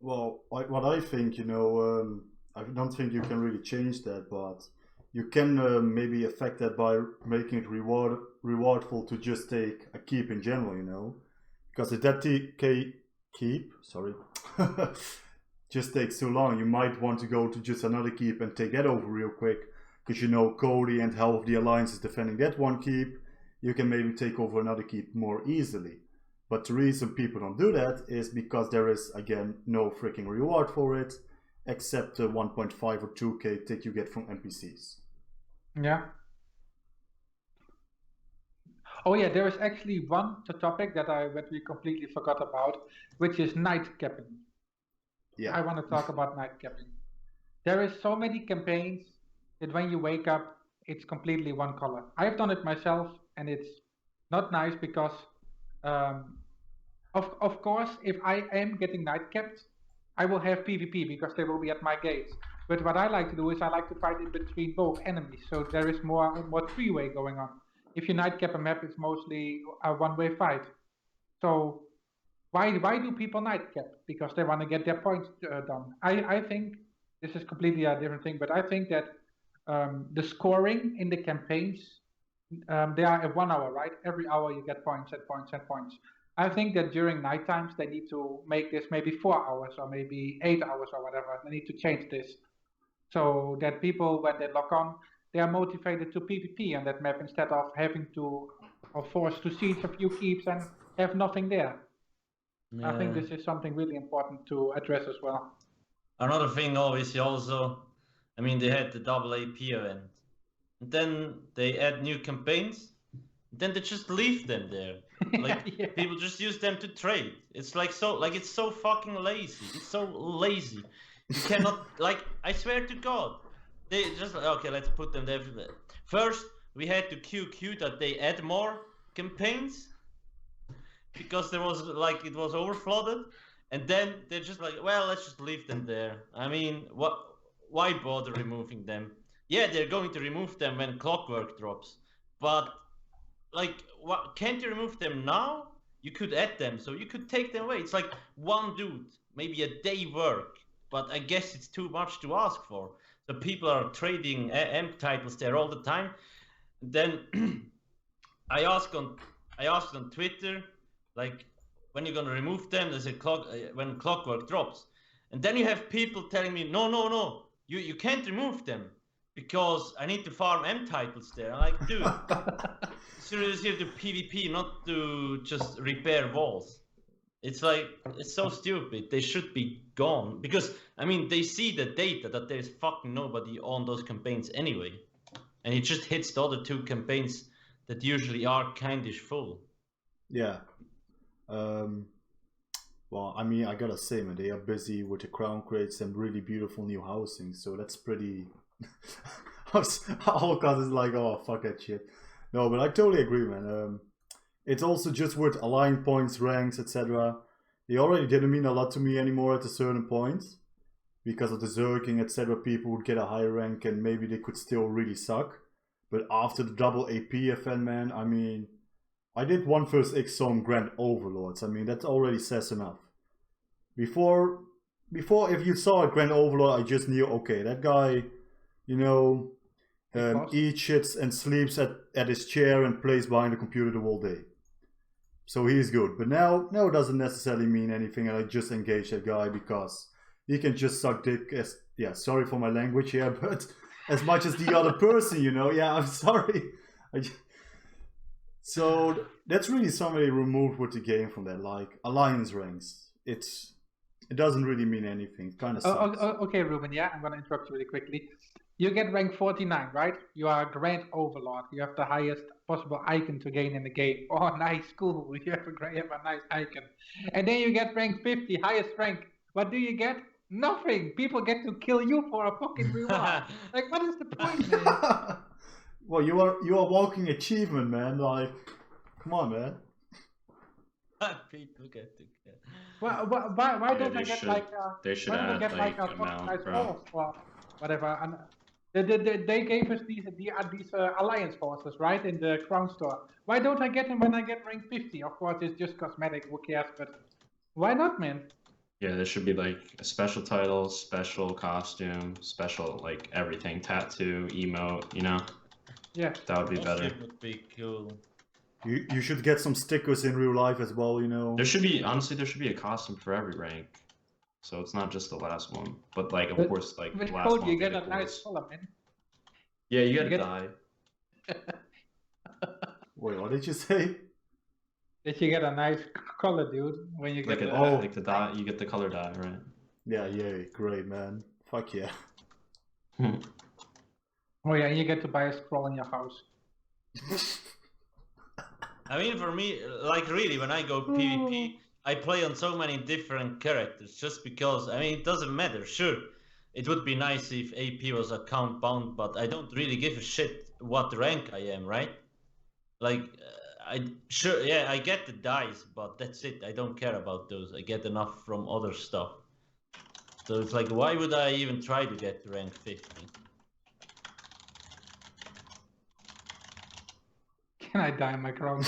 well, what I think, you know, I don't think you can really change that, but you can maybe affect that by making it rewardful to just take a keep in general, you know, because if that keep, sorry, just takes too long, you might want to go to just another keep and take that over real quick, because you know Cody and half of the alliance is defending that one keep. You can maybe take over another keep more easily. But the reason people don't do that is because there is, again, no freaking reward for it, except the 1.5 or 2k tick you get from NPCs. Yeah. Oh yeah, there is actually one topic that we completely forgot about, which is night capping. Yeah. I want to talk about night capping. There is so many campaigns that when you wake up, it's completely one color. I've done it myself, and it's not nice because, of course, if I am getting night capped, I will have PvP because they will be at my gates. But what I like to do is I like to fight in between both enemies, so there is more three-way going on. If you night cap a map, it's mostly a one-way fight. So why do people night cap? Because they want to get their points done. I think this is completely a different thing, but I think that the scoring in the campaigns, they are at 1 hour, right? Every hour you get points and points and points. I think that during night times they need to make this maybe 4 hours or maybe 8 hours or whatever. They need to change this so that people, when they log on, they are motivated to PvP on that map instead of having to or forced to siege a few keeps and have nothing there. I think this is something really important to address as well. Another thing, obviously, also, I mean, they had the double AP event, and then they add new campaigns, then they just leave them there. Like Yeah. people just use them to trade. It's like it's so fucking lazy. It's so lazy. You cannot like. I swear to God, they just okay. Let's put them there. First, we had to QQ that they add more campaigns because there was like it was overflooded, and then they're just like, well, let's just leave them there. I mean, what? Why bother removing them? Yeah, they're going to remove them when Clockwork drops, but like, what? Can't you remove them now? You could add them, so you could take them away. It's like one dude, maybe a day work, but I guess it's too much to ask for. So people are trading M titles there all the time. Then I asked on Twitter, like, when you're gonna remove them? There's a when Clockwork drops, and then you have people telling me, no, you can't remove them because I need to farm M titles there. I'm like, dude, seriously, here to PvP, not to just repair walls. It's like, it's so stupid. They should be gone because I mean they see the data that there's fucking nobody on those campaigns anyway, and it just hits the other two campaigns that usually are kindish full. Yeah. Well, I mean, I gotta say, man, they are busy with the crown crates and really beautiful new housing, so that's pretty. Alcast is like, oh, fuck that shit. No, but I totally agree, man. It's also just with align points, ranks, etc. They already didn't mean a lot to me anymore at a certain point. Because of the zerking, etc. People would get a higher rank and maybe they could still really suck. But after the double AP event, man, I mean, I did 1 vs. X on Grand Overlords. I mean, that already says enough. Before, if you saw a Grand Overlord, I just knew, okay, that guy, you know, eats, shits, and sleeps at his chair and plays behind the computer the whole day. So he's good. But now it doesn't necessarily mean anything, and I just engage that guy because he can just suck dick as, yeah, sorry for my language here, but as much as the other person, you know, yeah, I'm sorry. So that's really somebody removed with the game from that, like alliance ranks. It doesn't really mean anything. It kind of sucks. Okay, Ruben, yeah, I'm going to interrupt you really quickly. You get rank 49, right? You are a Grand Overlord. You have the highest possible icon to gain in the game. Oh, nice, cool. You have a nice icon. And then you get rank 50, highest rank. What do you get? Nothing. People get to kill you for a fucking reward. Like, what is the point, man? Well, you are walking achievement, man. Like, come on, man. People get to kill. Why don't I get like they should why don't I add get like a like fucking nice amount, bro. horse or whatever? And they gave us these alliance horses, right, in the crown store. Why don't I get them when I get rank 50? Of course, it's just cosmetic. Who cares? But why not, man? Yeah, there should be like a special title, special costume, special like everything, tattoo, emote, you know? Yeah. That would be better. It would be cool. You should get some stickers in real life as well, you know. There should be, honestly, there should be a costume for every rank. So it's not just the last one. But like, of course, like the last Code, one. you would be get the a nice coolest. color, man. Yeah, you gotta get- die. Wait, what did you say? That you get a nice color, dude, when you Like get like the dye, you get the color dye, right? Yeah, yay, great, man. Fuck yeah. Oh yeah, and you get to buy a scroll in your house. I mean, for me, like really, when I go PvP, I play on so many different characters just because, I mean, it doesn't matter. Sure, it would be nice if AP was account bound, but I don't really give a shit what rank I am, right? Like, I get the dice, but that's it. I don't care about those. I get enough from other stuff. So it's like, why would I even try to get to rank 50? Can I die in my crown?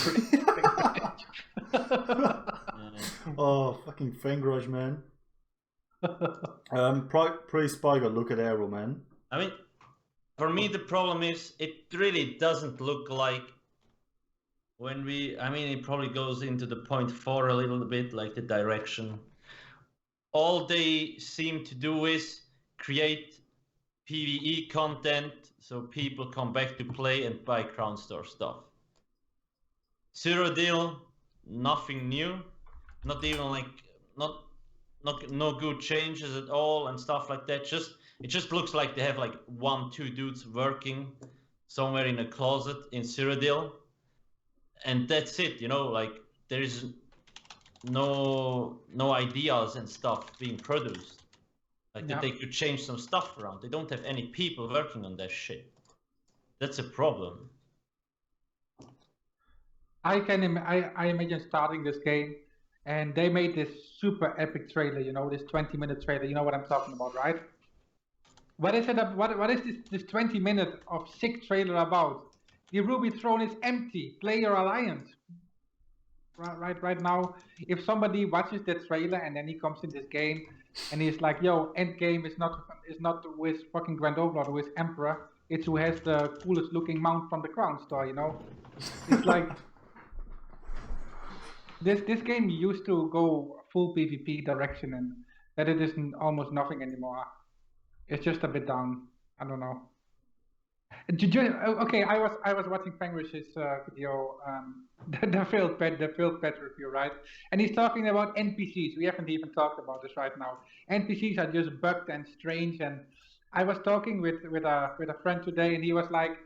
Oh, fucking Fangrush, man. Praise Spiker, look at Arrow, man. I mean, for me, the problem is it really doesn't look like when I mean, it probably goes into the 0.4 a little bit, like the direction. All they seem to do is create PvE content so people come back to play and buy Crown Store stuff. Zero Deal, nothing new, not even like no good changes at all and stuff like that. It just looks like they have like 1-2 dudes working somewhere in a closet in Cyrodiil, and that's it. You know, like there is no ideas and stuff being produced. Like that they could change some stuff around. They don't have any people working on that shit. That's a problem. I imagine starting this game, and they made this super epic trailer. You know, this 20-minute trailer. You know what I'm talking about, right? What is it? What is this 20-minute of sick trailer about? The Ruby throne is empty. Player alliance. Right now, if somebody watches that trailer and then he comes in this game and he's like, "Yo, end game is not with fucking Grand Overlord, with Emperor. It's who has the coolest looking mount from the Crown Store." You know, it's like this game used to go full PvP direction, and that it isn't almost nothing anymore. It's just a bit down. I don't know. Okay, I was watching Penguish's video, the failed pet review, right? And he's talking about NPCs. We haven't even talked about this right now. NPCs are just bugged and strange. And I was talking with a friend today, and he was like,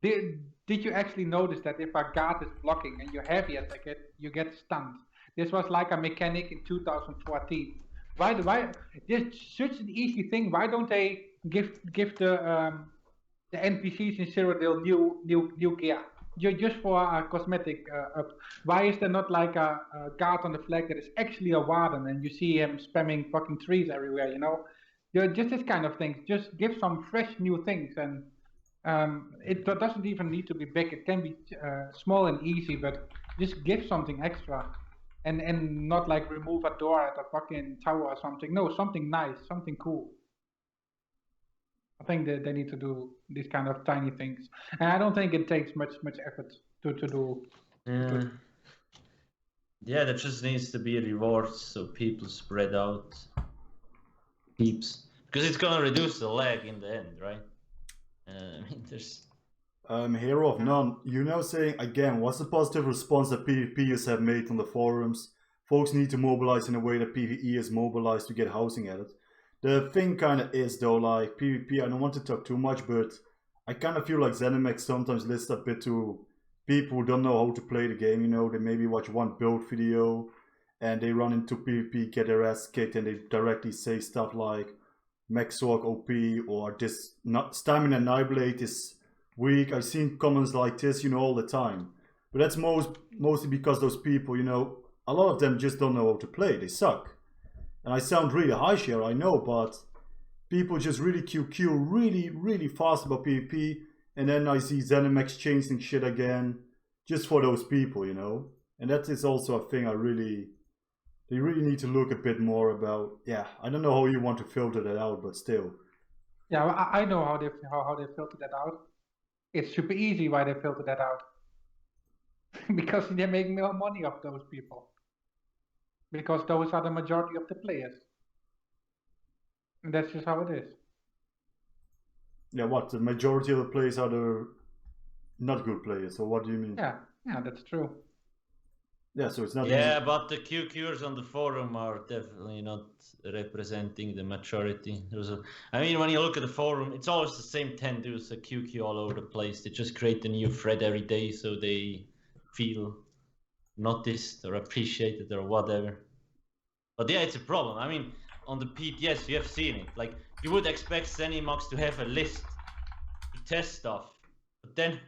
"Did you actually notice that if a guard is blocking and you heavy attack it, you get stunned? This was like a mechanic in 2014. Why? This such an easy thing. Why don't they give the NPCs in Cyrodiil new gear, just for a cosmetic up? Why is there not like a guard on the flag that is actually a warden and you see him spamming fucking trees everywhere, you know? Just this kind of things. Just give some fresh new things, and it doesn't even need to be big. It can be small and easy, but just give something extra, and not like remove a door at a fucking tower or something. No, something nice, something cool. I think that they need to do these kind of tiny things, and I don't think it takes much effort to do. Yeah, there just needs to be rewards so people spread out heaps, because it's gonna reduce the lag in the end, right? I mean, there's Hero of None, you know, saying again, what's the positive response that PvPers have made on the forums? Folks need to mobilize in a way that PvE is mobilized to get housing added. The thing kind of is though, like PvP, I don't want to talk too much, but I kind of feel like ZeniMax sometimes listens a bit to people who don't know how to play the game, you know. They maybe watch one build video and they run into PvP, get their ass kicked, and they directly say stuff like Maxorg OP or this Stamina Nightblade is weak. I've seen comments like this, you know, all the time. But that's mostly because those people, you know, a lot of them just don't know how to play. They suck. And I sound really harsh here, I know, but people just really QQ really fast about PvP, and then I see ZeniMax changing shit again just for those people, you know. And that is also a thing they really need to look a bit more about. Yeah, I don't know how you want to filter that out, but still. Yeah, I know how they filter that out. It's super easy why they filter that out. Because they make more money off those people. Because those are the majority of the players. And that's just how it is. Yeah, what? The majority of the players are the not good players, so what do you mean? Yeah, that's true. Yeah, so it's not yeah, easy. but the QQers on the forum are definitely not representing the majority. I mean, when you look at the forum, it's always the same 10 dudes that QQ all over the place. They just create a new thread every day so they feel noticed or appreciated or whatever. But yeah, it's a problem. I mean, on the PTS, you have seen it. Like, you would expect Zenimax to have a list to test stuff. But then,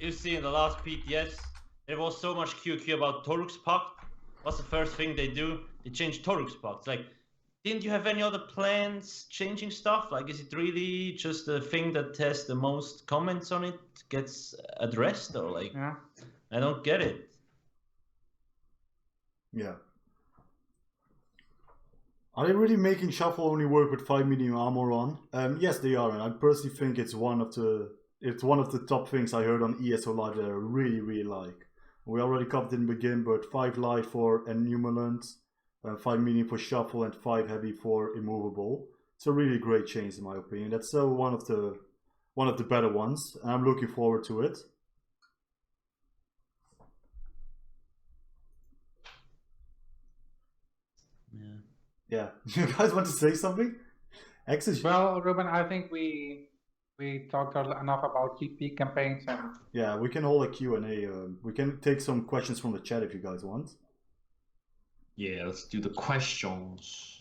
you see in the last PTS, there was so much QQ about Torux Pact. What's the first thing they do? They change Torux Pact. It's like, didn't you have any other plans changing stuff? Like, is it really just the thing that has the most comments on it gets addressed? Or like, Yeah. I don't get it. Yeah. Are they really making Shuffle only work with 5 medium armor on? Yes, they are, and I personally think it's one of the top things I heard on ESO Live that I really like. We already covered it in the beginning, but 5 light for Enumelant, 5 medium for Shuffle, and 5 heavy for Immovable. It's a really great change in my opinion. That's one of the better ones, and I'm looking forward to it. Yeah, you guys want to say something? Well, Ruben, I think we talked enough about GP campaigns and yeah, we can hold a Q&A. We can take some questions from the chat if you guys want. Yeah, let's do the questions.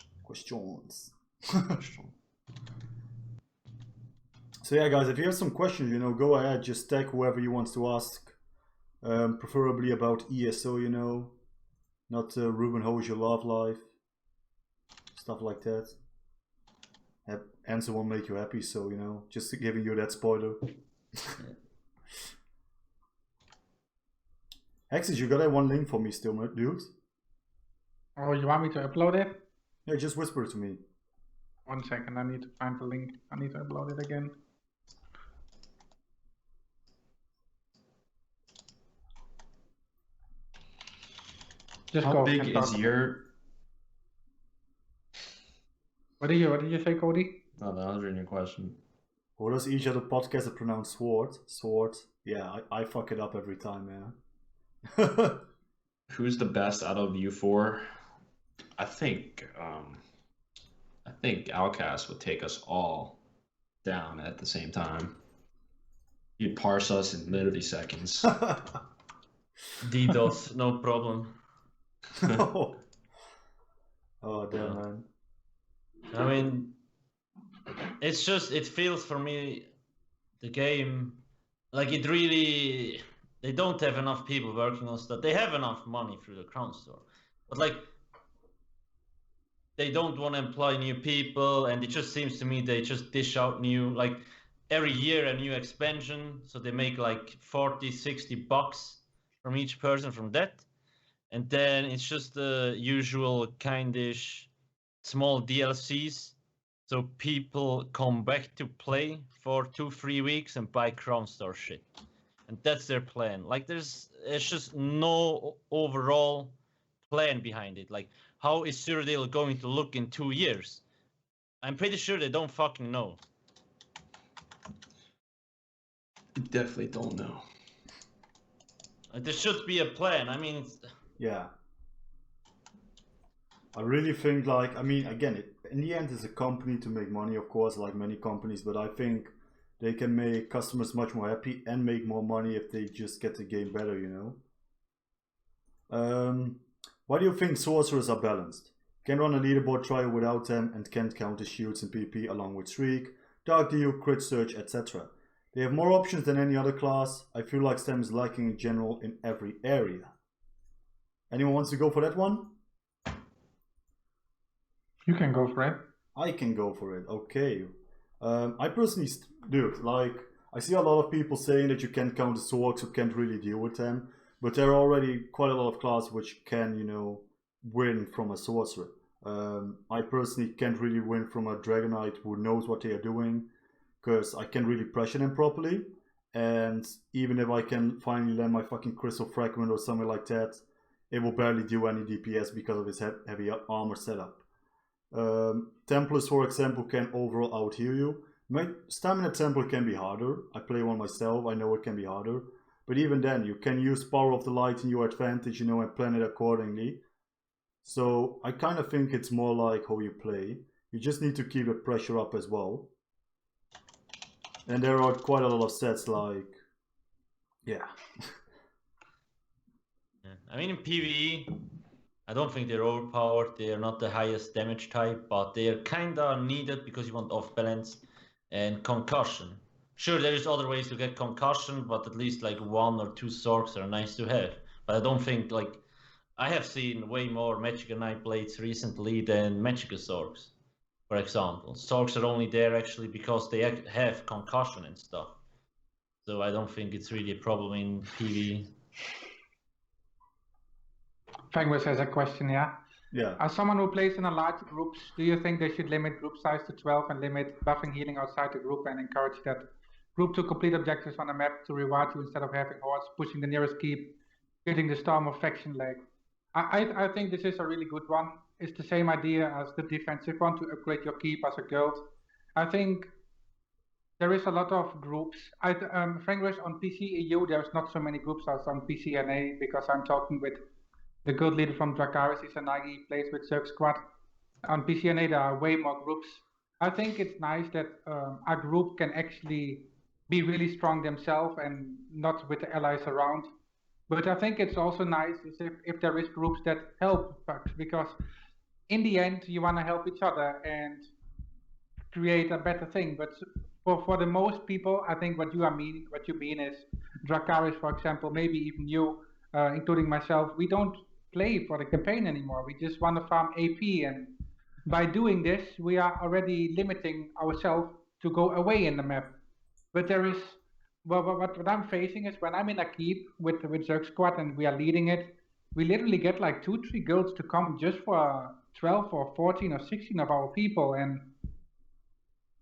So yeah, guys, if you have some questions, you know, go ahead, just tag whoever you want to ask. Preferably about ESO, you know, not Ruben, how is your love life? Stuff like that. Answer won't make you happy, so you know, just giving you that spoiler. Hexes, you got that one link for me still, dude? oh, you want me to upload it? Yeah, just whisper it to me. 1 second, I need to find the link. I need to upload it again. Just How go big and is talk. your... What did you say, Cody? No, that was your question. How does each other podcaster pronounce sword? Sword. Yeah, I fuck it up every time, man. Who's the best out of you four? I think Alcast would take us all down at the same time. You'd parse us in literally seconds. DDoS, no problem. Oh damn, man. I mean, it's just, it feels for me, the game, like it really, they don't have enough people working on stuff. They have enough money through the Crown Store, but like, they don't want to employ new people, and it just seems to me they just dish out new, like every year a new expansion, so they make like 40-60 bucks from each person from that, and then it's just the usual kindish small DLCs, so people come back to play for 2-3 weeks and buy Crown Store shit, and that's their plan. Like it's just no overall plan behind it. Like, how is Cyrodiil going to look in 2 years? I'm pretty sure they don't fucking know. We definitely don't know. Like, there should be a plan. I mean, Yeah. I really think, like, I mean, again, in the end, it's a company to make money, of course, like many companies, but I think they can make customers much more happy and make more money if they just get the game better, you know? Why do you think sorcerers are balanced? Can run a leaderboard trial without them and can't counter shields in PP along with Shriek, Dark Deal, Crit Search, etc. They have more options than any other class. I feel like STEM is lacking in general in every area. Anyone wants to go for that one? You can go for it. I can go for it, okay. I personally, dude, like, I see a lot of people saying that you can't count the swords, you can't really deal with them, but there are already quite a lot of classes which can, you know, win from a sorcerer. I personally can't really win from a Dragon Knight who knows what they are doing, because I can't really pressure them properly, and even if I can finally land my fucking Crystal Fragment or something like that, it will barely do any DPS because of his heavy armor setup. Templars, for example, can overall out-heal you. My Stamina Temple can be harder. I play one myself, I know it can be harder. But even then, you can use Power of the Light in your advantage, you know, and plan it accordingly. So I kind of think it's more like how you play. You just need to keep the pressure up as well. And there are quite a lot of sets like... Yeah. I mean, in PvE, I don't think they're overpowered. They are not the highest damage type, but they are kinda needed because you want off balance and concussion. Sure, there is other ways to get concussion, but at least like 1 or 2 Sorks are nice to have. But I don't think like I have seen way more Magicka Nightblades recently than Magicka Sorks, for example. Sorks are only there actually because they have concussion and stuff. So I don't think it's really a problem in PvE. Fangwis has a question, yeah. Yeah. As someone who plays in a large groups, do you think they should limit group size to 12 and limit buffing healing outside the group and encourage that group to complete objectives on the map to reward you instead of having hordes pushing the nearest keep, getting the storm of faction leg? I think this is a really good one. It's the same idea as the defensive one to upgrade your keep as a guild. I think there is a lot of groups. Frankly, on PC EU, there's not so many groups as on PC NA because I'm talking with the guild leader from Dracarys, Izanagi, plays with Zerg Squad. On PC NA, there are way more groups. I think it's nice that a group can actually be really strong themselves and not with the allies around. But I think it's also nice if there is groups that help, because in the end, you want to help each other and create a better thing. But for the most people, I think what you mean is Dracarys, for example, maybe even you, including myself, we don't play for the campaign anymore. We just want to farm AP, and by doing this, we are already limiting ourselves to go away in the map. But there is, well, what I'm facing is when I'm in a keep with Zerg Squad and we are leading it, we literally get like 2-3 guilds to come just for 12 or 14 or 16 of our people, and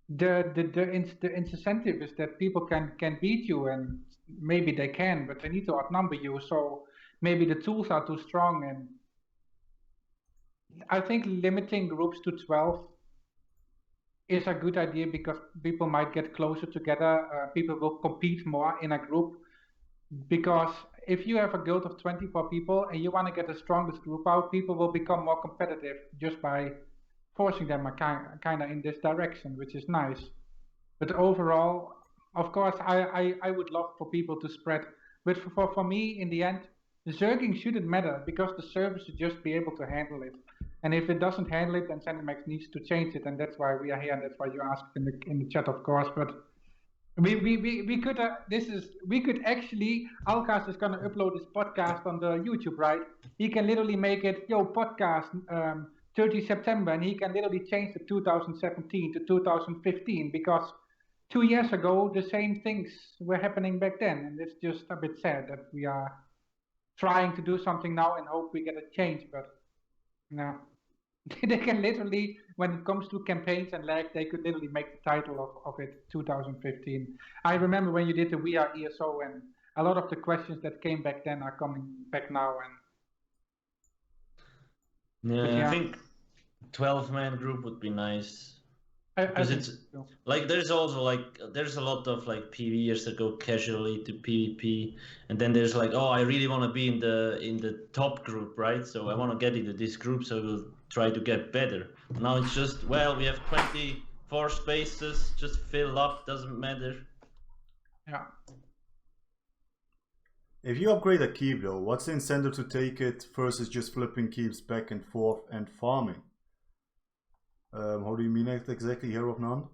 the incentive is that people can beat you, and maybe they can, but they need to outnumber you. So maybe the tools are too strong, and I think limiting groups to 12 is a good idea because people might get closer together. People will compete more in a group, because if you have a guild of 24 people and you want to get the strongest group out, people will become more competitive just by forcing them kind of in this direction, which is nice. But overall, of course, I would love for people to spread. But for me, in the end, the zerging shouldn't matter because the server should just be able to handle it. And if it doesn't handle it, then ZeniMax needs to change it, and that's why we are here, and that's why you asked in the chat, of course. But we could actually, Alcast is gonna upload this podcast on the YouTube, right? He can literally make it podcast 30 September, and he can literally change the 2017 to 2015 because 2 years ago the same things were happening back then, and it's just a bit sad that we are trying to do something now and hope we get a change, but no. They can literally, when it comes to campaigns and lag, they could literally make the title of it 2015. I remember when you did the We Are ESO, and a lot of the questions that came back then are coming back now. And yeah, I think 12-man group would be nice. Because it's like there's also like there's a lot of like PvEers that go casually to PvP, and then there's like, oh, I really want to be in the top group, right? So I want to get into this group, so we'll try to get better. Now it's just, well, we have 24 spaces, just fill up, doesn't matter. Yeah. If you upgrade a keep though, what's the incentive to take it versus just flipping keeps back and forth and farming? How do you mean it exactly, Hero of None?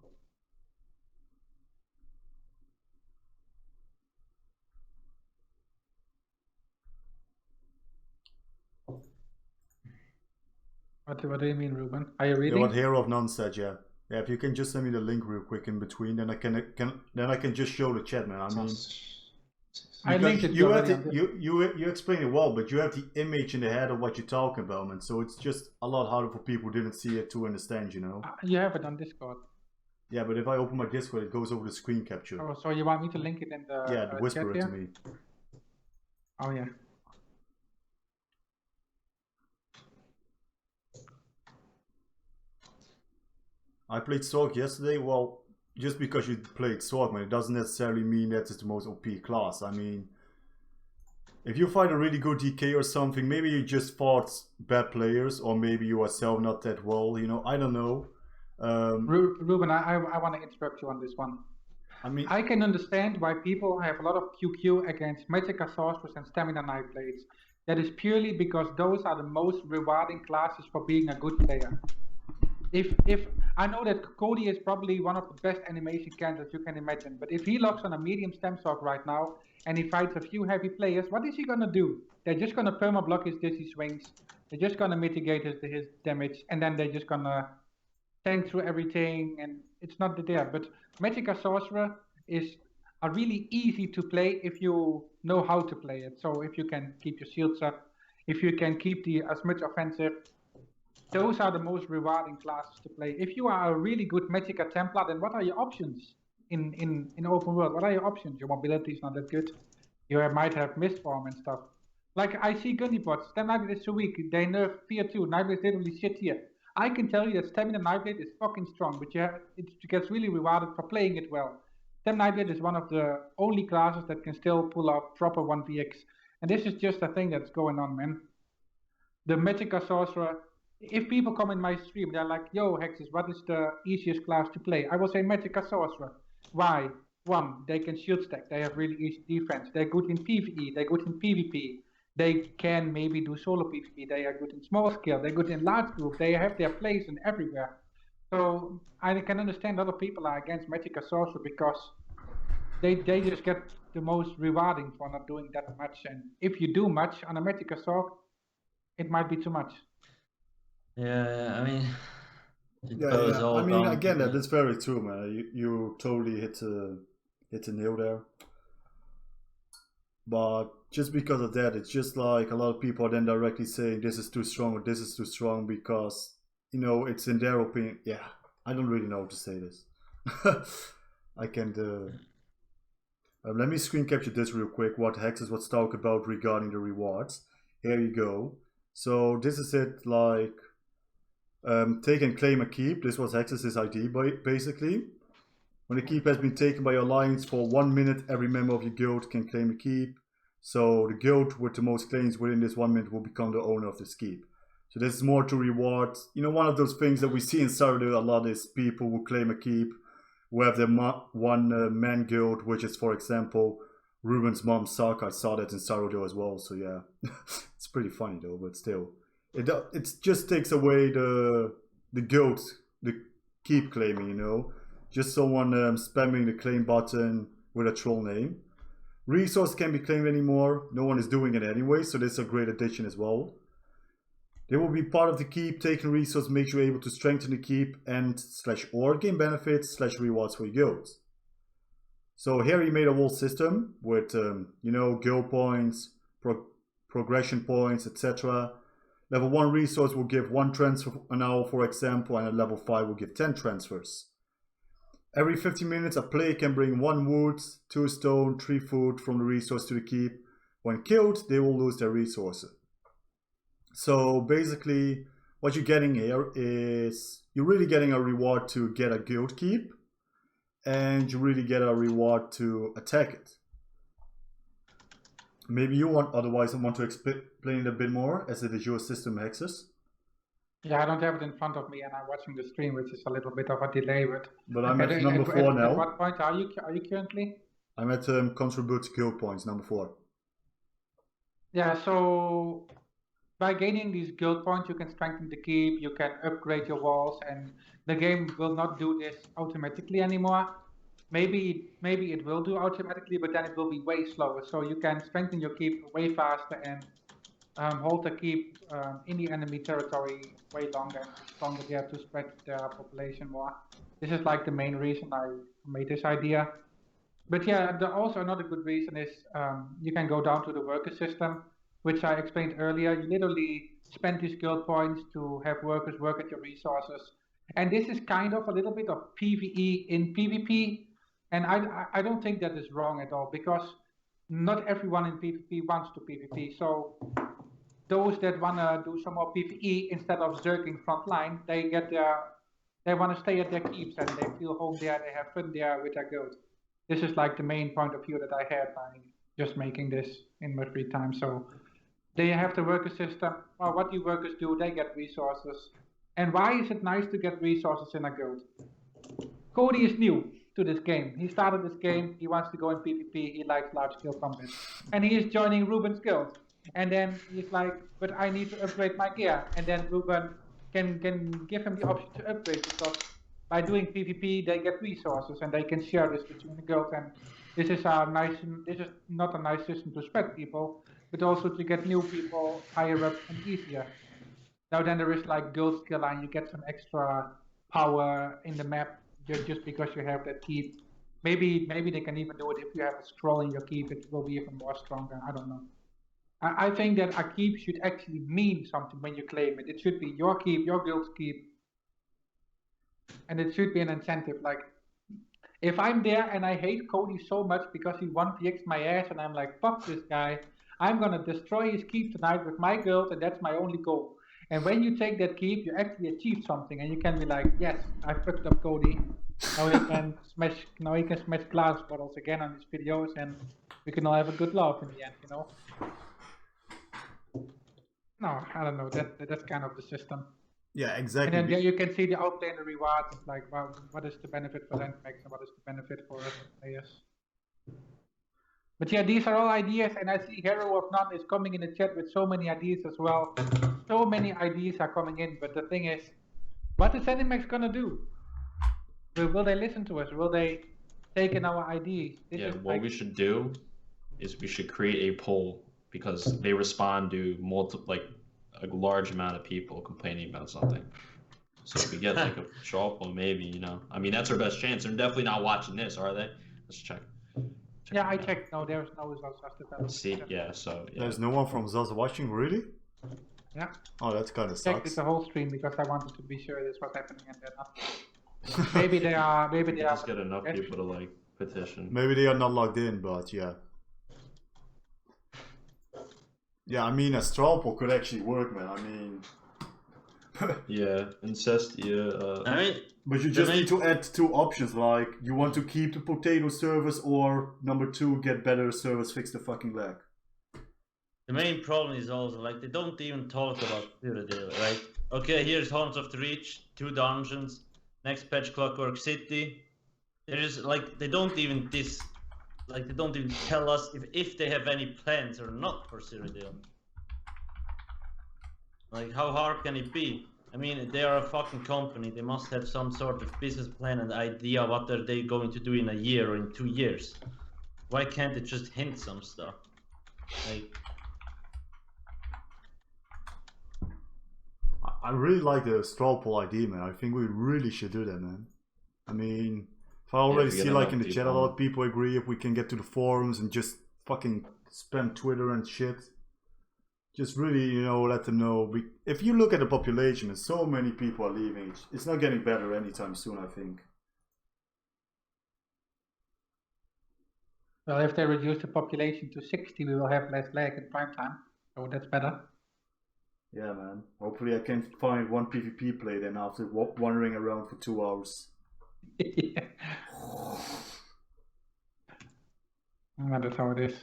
What do you mean, Ruben? Are you reading? Yeah, what Hero of None said, yeah. Yeah, if you can just send me the link real quick in between, then I can just show the chat, man. I mean, I linked it you explained it well, but you have the image in the head of what you're talking about, man. So it's just a lot harder for people who didn't see it to understand, you know. You have it on Discord. Yeah, but if I open my Discord, it goes over the screen capture. Oh, so you want me to link it in the yeah, whisper chat it to me. Oh yeah. I played Sorg yesterday. Well, just because you played Sorg, man, it doesn't necessarily mean that it's the most OP class. I mean, if you find a really good DK or something, maybe you just fought bad players, or maybe you yourself not that well, you know, I don't know. Ruben, I want to interrupt you on this one. I mean, I can understand why people have a lot of QQ against Magicka Sorcerers and Stamina Nightblades. that is purely because those are the most rewarding classes for being a good player. If I know that Cody is probably one of the best animation candidates you can imagine, but if he locks on a medium stem sword right now and he fights a few heavy players, what is he gonna do? They're just gonna perma block his dizzy swings. They're just gonna mitigate his damage, and then they're just gonna tank through everything, and it's not there. But Magicka Sorcerer is a really easy to play if you know how to play it. So if you can keep your shields up, if you can keep the as much offensive, those are the most rewarding classes to play. If you are a really good Magicka Templar, then what are your options in open world? What are your options? Your mobility is not that good. You might have Mistform and stuff. Like I see Gunny bots, Stem Nightblade is so weak, they nerf Fear 2, Nightblade is literally shit here. I can tell you that Stamina Nightblade is fucking strong, but it gets really rewarded for playing it well. Stem Nightblade is one of the only classes that can still pull off proper 1vx. And this is just a thing that's going on, man. The Magicka Sorcerer, if people come in my stream, they're like, yo, Hexes, what is the easiest class to play? I will say Magicka Sorcerer. Why? One, they can shield stack, they have really easy defense, they're good in PvE, they're good in PvP. They can maybe do solo PvP, they are good in small scale, they're good in large group, they have their place in everywhere. So I can understand other people are against Magicka Sorcerer because they just get the most rewarding for not doing that much. And if you do much on a Magicka Sword, it might be too much. Yeah, I mean, it Yeah, goes yeah. all I mean, down again, to that's very true, man. You totally hit a nail there. But just because of that, it's just like a lot of people are then directly saying this is too strong or this is too strong because, you know, it's in their opinion. Yeah, I don't really know how to say this. I can't. Let me screen capture this real quick. What Hexes was talk about regarding the rewards. Here you go. So this is it, like take and claim a keep. This was Hexes' ID basically. When a keep has been taken by your alliance for 1 minute, every member of your guild can claim a keep. So the guild with the most claims within this 1 minute will become the owner of this keep. So this is more to reward. You know, one of those things that we see in Stardew a lot is people who claim a keep, who have their one man guild, which is, for example, Ruben's mom Saka. I saw that in Stardew as well. So yeah, it's pretty funny though, but still, it just takes away the guild, the keep claiming, you know. Just someone spamming the claim button with a troll name. Resource can't be claimed anymore. No one is doing it anyway, so this is a great addition as well. They will be part of the keep. Taking resource makes you able to strengthen the keep and /or gain benefits / rewards for your guilds. So here he made a whole system with you know, guild points, progression points, etc. Level 1 resource will give 1 transfer an hour, for example, and at level 5 will give 10 transfers. Every 15 minutes, a player can bring 1 wood, 2 stone, 3 food from the resource to the keep. When killed, they will lose their resources. So basically, what you're getting here is you're really getting a reward to get a guild keep, and you really get a reward to attack it. Maybe you want to explain it a bit more, as it is your system, Hexes. Yeah, I don't have it in front of me, and I'm watching the stream, which is a little bit of a delay. But I'm at number 4 now. At what point are you currently? I'm at contribute guild points, number 4. Yeah, so by gaining these guild points, you can strengthen the keep, you can upgrade your walls, and the game will not do this automatically anymore. Maybe it will do automatically, but then it will be way slower. So you can strengthen your keep way faster and hold the keep in the enemy territory way longer there to spread their population more. This is like the main reason I made this idea. But yeah, also another good reason is you can go down to the worker system, which I explained earlier. You literally spend these guild points to have workers work at your resources. And this is kind of a little bit of PvE in PvP. And I don't think that is wrong at all, because not everyone in PvP wants to PvP. So those that want to do some more PvE instead of zerking frontline, they want to stay at their keeps and they feel home there, they have fun there with their guild. This is like the main point of view that I had by just making this in my free time. So they have the worker system. Well, what do workers do? They get resources. And why is it nice to get resources in a guild? Cody is new to this game. He started this game, he wants to go in PvP, he likes large scale combat. And he is joining Ruben's guild. And then he's like, but I need to upgrade my gear. And then Ruben can give him the option to upgrade, because by doing PvP they get resources and they can share this between the guild. And this is not a nice system to spread people, but also to get new people higher up and easier. Now then there is like guild skill and you get some extra power in the map just because you have that keep. Maybe they can even do it if you have a scroll in your keep, it will be even more stronger. I don't know. I think that a keep should actually mean something when you claim it. It should be your keep, your guild's keep. And it should be an incentive. Like, if I'm there and I hate Cody so much because he 1px'd my ass and I'm like, fuck this guy, I'm gonna destroy his keep tonight with my guild and that's my only goal. And when you take that keep, you actually achieve something and you can be like, yes, I fucked up Cody. Now he can smash glass bottles again on his videos and we can all have a good laugh in the end, you know? No, I don't know. That's kind of the system. Yeah, exactly. And then you can see the outplay and the rewards. Like, what is the benefit for Zenmax and what is the benefit for players? But yeah, these are all ideas, and I see Hero of None is coming in the chat with so many ideas as well. So many ideas are coming in, but the thing is, what is Zenmax gonna do? Will they listen to us? Will they take in our ideas? What we should do is we should create a poll, because they respond to a large amount of people complaining about something. So if we get like a straw poll, maybe, you know. I mean, that's our best chance. They're definitely not watching this, are they? Let's check. Yeah, I checked. No, there's no results as developed. See, yeah, so yeah. There's no one from Zaz watching, really? Yeah. Oh, that's kind of Checked sucks. the whole stream because I wanted to be sure this was happening and they're not. Maybe they are. Maybe they are. Just get enough people to like petition. Maybe they are not logged in, but yeah. Yeah, I mean, a straw poll could actually work, man. I mean... Yeah, incest, yeah. I mean, but you just need to add two options, like, you want to keep the potato service, or number two, get better service, fix the fucking lag. the main problem is also, like, they don't even talk about Cyrodiil, right? Okay, here's Horns of the Reach, 2 dungeons, next patch Clockwork City. There's, like, they don't even tell us if they have any plans or not for Cyrodiil. Like, how hard can it be? I mean, they are a fucking company. They must have some sort of business plan and idea what are they going to do in a year or in 2 years. Why can't they just hint some stuff? Like, I really like the straw poll idea, man. I think we really should do that, man. I mean, if I already see, like, in the chat, a lot of people agree, if we can get to the forums and just fucking spam Twitter and shit. Just really, you know, let them know. If you look at the population, and so many people are leaving, it's not getting better anytime soon, I think. Well, if they reduce the population to 60, we will have less lag in prime time. So that's better. Yeah, man. Hopefully I can find one PvP play then after wandering around for 2 hours. Yeah. Well, that's how it is.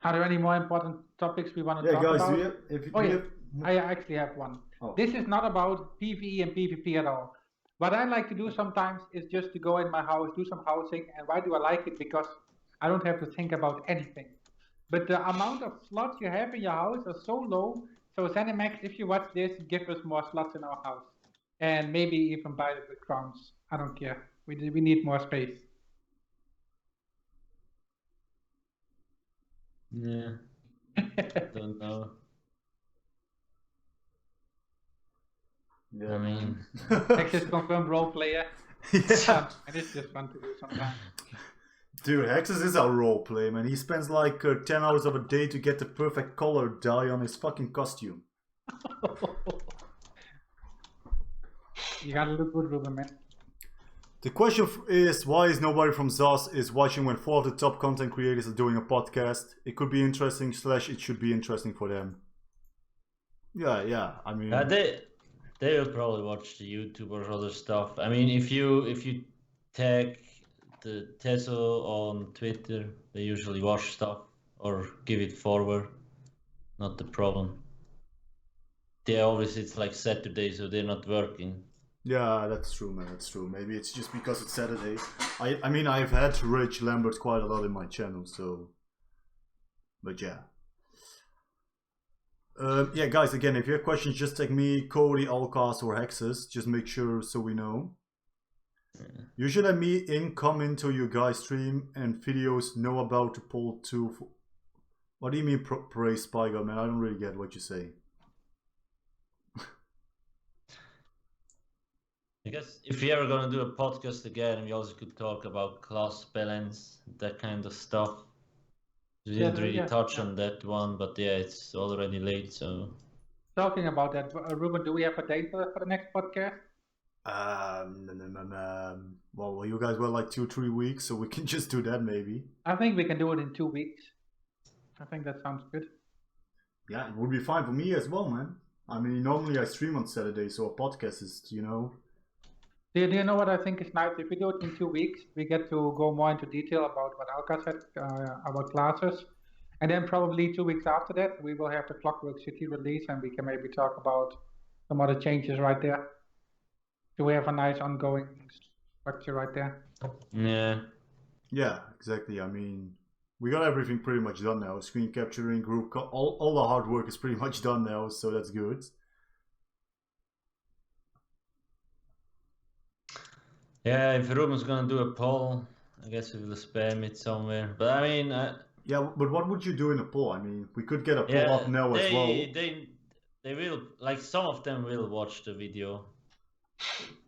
Are there any more important topics we want to talk guys, about? I actually have one. Oh. This is not about PvE and PvP at all. What I like to do sometimes is just to go in my house, do some housing. And why do I like it? Because I don't have to think about anything. But the amount of slots you have in your house are so low. So ZeniMax, if you watch this, give us more slots in our house. And maybe even buy it with crowns. I don't care. We need more space. yeah, don't know. Yeah. I mean, Texas confirmed role player. Yeah. It is just fun to do sometimes. Dude, Hexus is our roleplay, man. He spends like 10 hours of a day to get the perfect color dye on his fucking costume. You gotta look good, Ruben, man. The question is, why is nobody from ZOS is watching when 4 of the top content creators are doing a podcast? It could be interesting / it should be interesting for them. Yeah, I mean... they will probably watch the YouTube or other stuff. I mean, if you tag the Teso on Twitter, they usually watch stuff or give it forward. Not the problem. They obviously, it's like Saturday, so they're not working. Yeah, that's true, man. That's true. Maybe it's just because it's Saturday. I mean, I've had Rich Lambert quite a lot in my channel, so. But yeah. Yeah, guys. Again, if you have questions, just tag me, Cody, Alcast, or Hexes. Just make sure so we know. Yeah. You should have me come into your guys' stream and videos know about the poll too. What do you mean praise Spiker, man? I don't really get what you say. I guess if you're ever gonna do a podcast again, we also could talk about class balance, that kind of stuff. We didn't really touch on that one, but yeah, it's already late, so. Talking about that, Ruben, do we have a date for the next podcast? Well, you guys were like 2-3 weeks, so we can just do that maybe. I think we can do it in 2 weeks. I think that sounds good. Yeah, it would be fine for me as well, man. I mean, normally I stream on Saturday, so a podcast is, you know. Do you know what I think is nice? If we do it in 2 weeks, we get to go more into detail about what Alcast said about classes. And then probably 2 weeks after that, we will have the Clockwork City release, and we can maybe talk about some other changes right there. So we have a nice ongoing structure right there. Yeah. Yeah, exactly. I mean, we got everything pretty much done now. Screen capturing, group, all the hard work is pretty much done now, so that's good. Yeah, if Ruben's gonna do a poll, I guess we will spam it somewhere. But I mean, yeah, but what would you do in a poll? I mean, we could get a poll yeah, up now as well. They will, like, some of them will watch the video,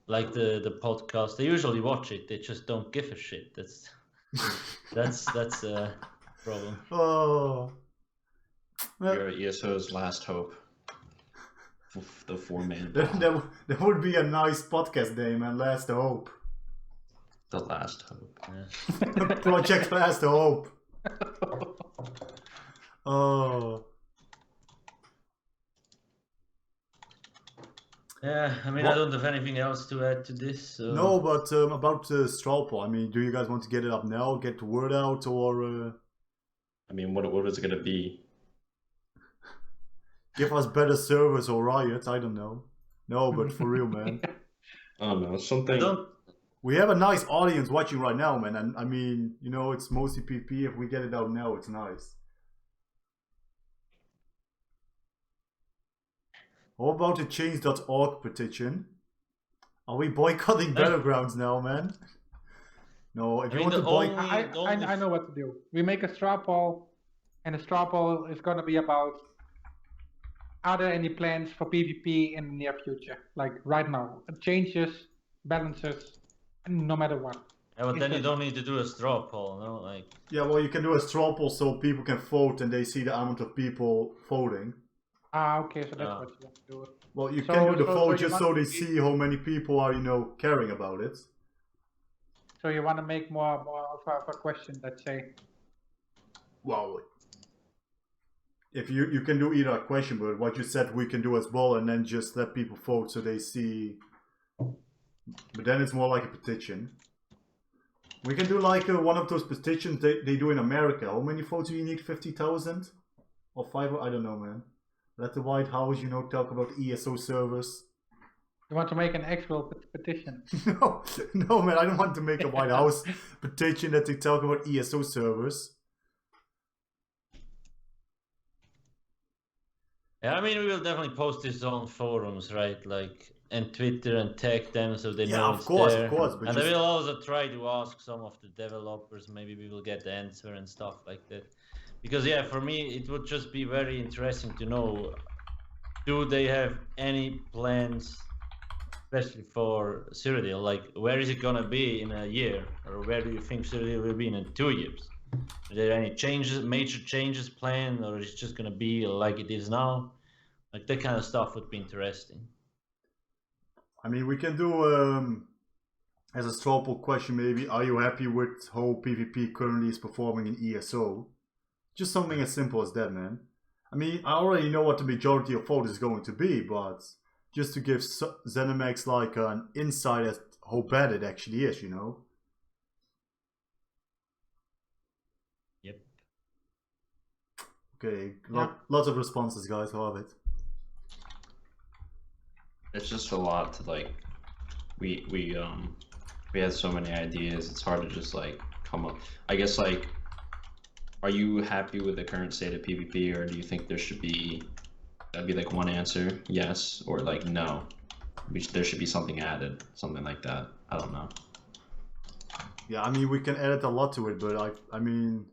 like the podcast. They usually watch it. They just don't give a shit. That's a problem. Oh. Well, You're ESO's last hope. The 4-man. that would be a nice podcast name, and Last Hope. The last hope. Yeah. Project Last Hope. Oh. Yeah, I mean, I don't have anything else to add to this. So. No, but about straw poll. I mean, do you guys want to get it up now, get the word out, or I mean, what is it gonna be? give us better servers or riots? I don't know. No, but for real, man. I don't know, something. We have a nice audience watching right now, man. And I mean, you know, it's mostly PP. If we get it out now, it's nice. How about the change.org petition? Are we boycotting Battlegrounds now, man? No, if you want to boycott... I know what to do. We make a straw poll, and the straw poll is going to be about, are there any plans for PvP in the near future? Like right now. Changes, balances, no matter what. Yeah, but then you don't need to do a straw poll, no? Like. Yeah, well, you can do a straw poll so people can vote and they see the amount of people voting. Ah, okay, so that's what you want to do. Well, you can do the vote just so they see how many people are, you know, caring about it. So you want to make more of a question, let's say. Well, if you can do either a question, but what you said we can do as well, and then just let people vote so they see. But then it's more like a petition. We can do like one of those petitions they do in America. How many votes do you need? 50,000 or 5? I don't know, man. Let the White House, you know, talk about ESO servers. You want to make an actual petition? No, man. I don't want to make a White House petition that they talk about ESO servers. Yeah, I mean, we will definitely post this on forums, right? Like, and Twitter, and tag them so they know it's there. Of course. But and I will also try to ask some of the developers. Maybe we will get the answer and stuff like that. Because yeah, for me, it would just be very interesting to know, do they have any plans, especially for Cyrodiil? Like, where is it gonna be in a year, or where do you think Cyrodiil will be in 2 years? Are there any changes, major changes planned, or is it just gonna be like it is now? Like, that kind of stuff would be interesting. I mean, we can do as a straw poll question maybe. Are you happy with how PvP currently is performing in ESO? Just something as simple as that, man. I mean, I already know what the majority of vote is going to be, but just to give ZeniMax like an insight as how bad it actually is, you know? Yep. Okay, lots of responses, guys. How have it? It's just a lot to like we had so many ideas. It's hard to just like come up. I guess like, are you happy with the current state of PvP, or do you think there should be that'd be like one answer, yes, or like no? There should be something added, something like that. I don't know. Yeah, I mean, we can edit a lot to it, but I mean,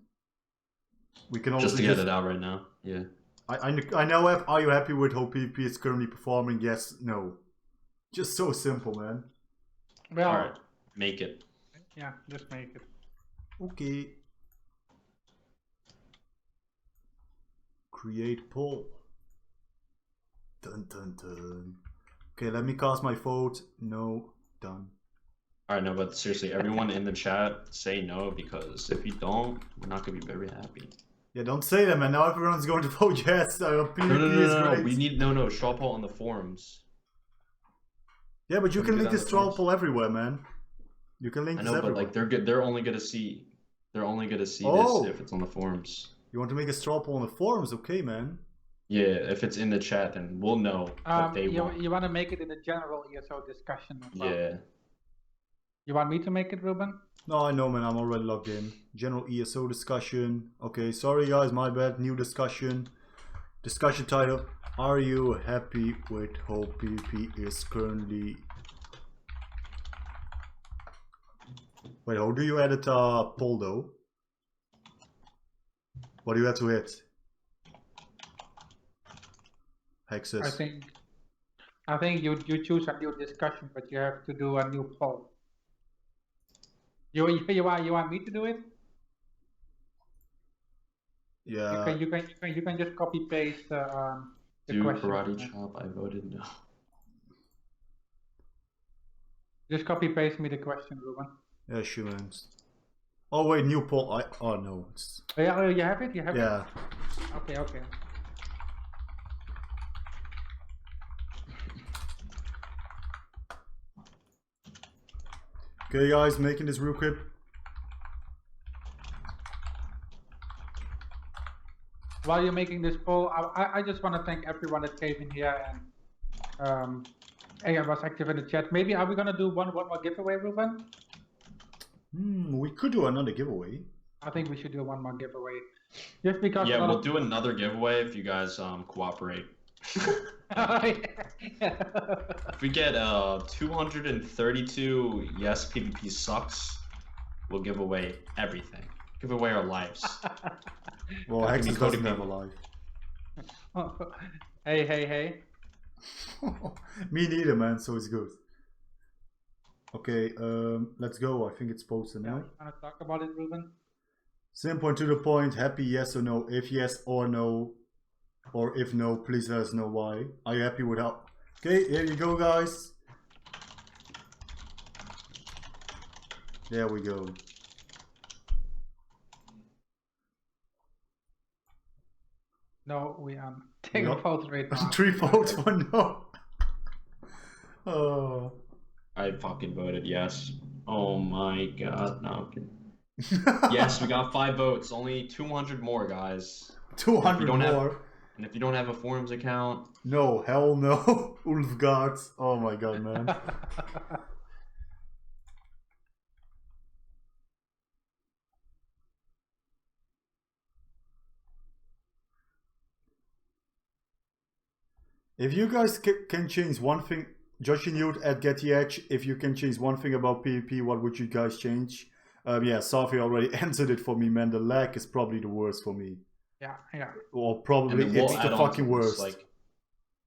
we can also Just to get it out right now. Yeah. I know. Are you happy with how PvP is currently performing? Yes, no. Just so simple, man. Well, All right. Make it. yeah, just make it. Okay. Create poll. Dun dun dun. Okay, let me cast my vote. No. Done. All right, no, but seriously, everyone in the chat say no, because if you don't, we're not gonna be very happy. Yeah, don't say that, man. Now everyone's going to vote yes. PvP is great. We need straw poll on the forums. Yeah, but you can Put it link on this the straw forums. poll everywhere, man. You can link I this know, but everywhere. like they're only gonna see Oh. this if it's on the forums. You want to make a straw poll on the forums? Okay, man. Yeah, if it's in the chat, then we'll know. But they won't. You want to make it in a general ESO discussion as well. Yeah. You want me to make it, Ruben? No, I know, man. I'm already logged in. General ESO discussion. Okay, sorry, guys. My bad. New discussion. Discussion title. Are you happy with how PvP is currently... Wait, how do you edit a poll, though? What do you have to hit? Hexes. I think you choose a new discussion, but you have to do a new poll. You want me to do it? Yeah. You can just copy paste the Do question. karate chop? I voted no. Just copy paste me the question, Ruben. Yeah, sure, man. Oh wait, new poll. Oh no. It's... Oh, yeah, you have it. You have Yeah. it. Okay. Okay, guys, making this real quick. While you're making this poll, I just want to thank everyone that came in here and was active in the chat. Maybe are we gonna do one more giveaway, Ruben? We could do another giveaway. I think we should do one more giveaway. Just because. Yeah, we'll do another giveaway if you guys cooperate. If we get 232 yes PvP sucks, we'll give away everything. Give away our lives. Well, That can be Hexes coding doesn't have a people. life. Hey. Me neither, man, so it's good. Okay, let's go. I think it's posted Yeah, now. you want to talk about it, Ruben? Simple and to the point. Happy yes or no. If yes or no, or if no, please let us know why. Are you happy with how? Okay, here you go, guys. There we go. No, we are taking No. votes right now. 3 votes for no. Oh. I fucking voted yes. Oh my god, no. I'm kidding. Yes, we got 5 votes. Only 200 more, guys. 200 don't have- more. And if you don't have a forums account, No, hell no. Ulfgard. Oh my god, man. If you guys can change one thing, Josh and Newt at Get the Edge, if you can change one thing about PvP, what would you guys change? Yeah, Safi already answered it for me, man. The lag is probably the worst for me. Yeah. Or and probably then we'll it's add the on to fucking this, worst.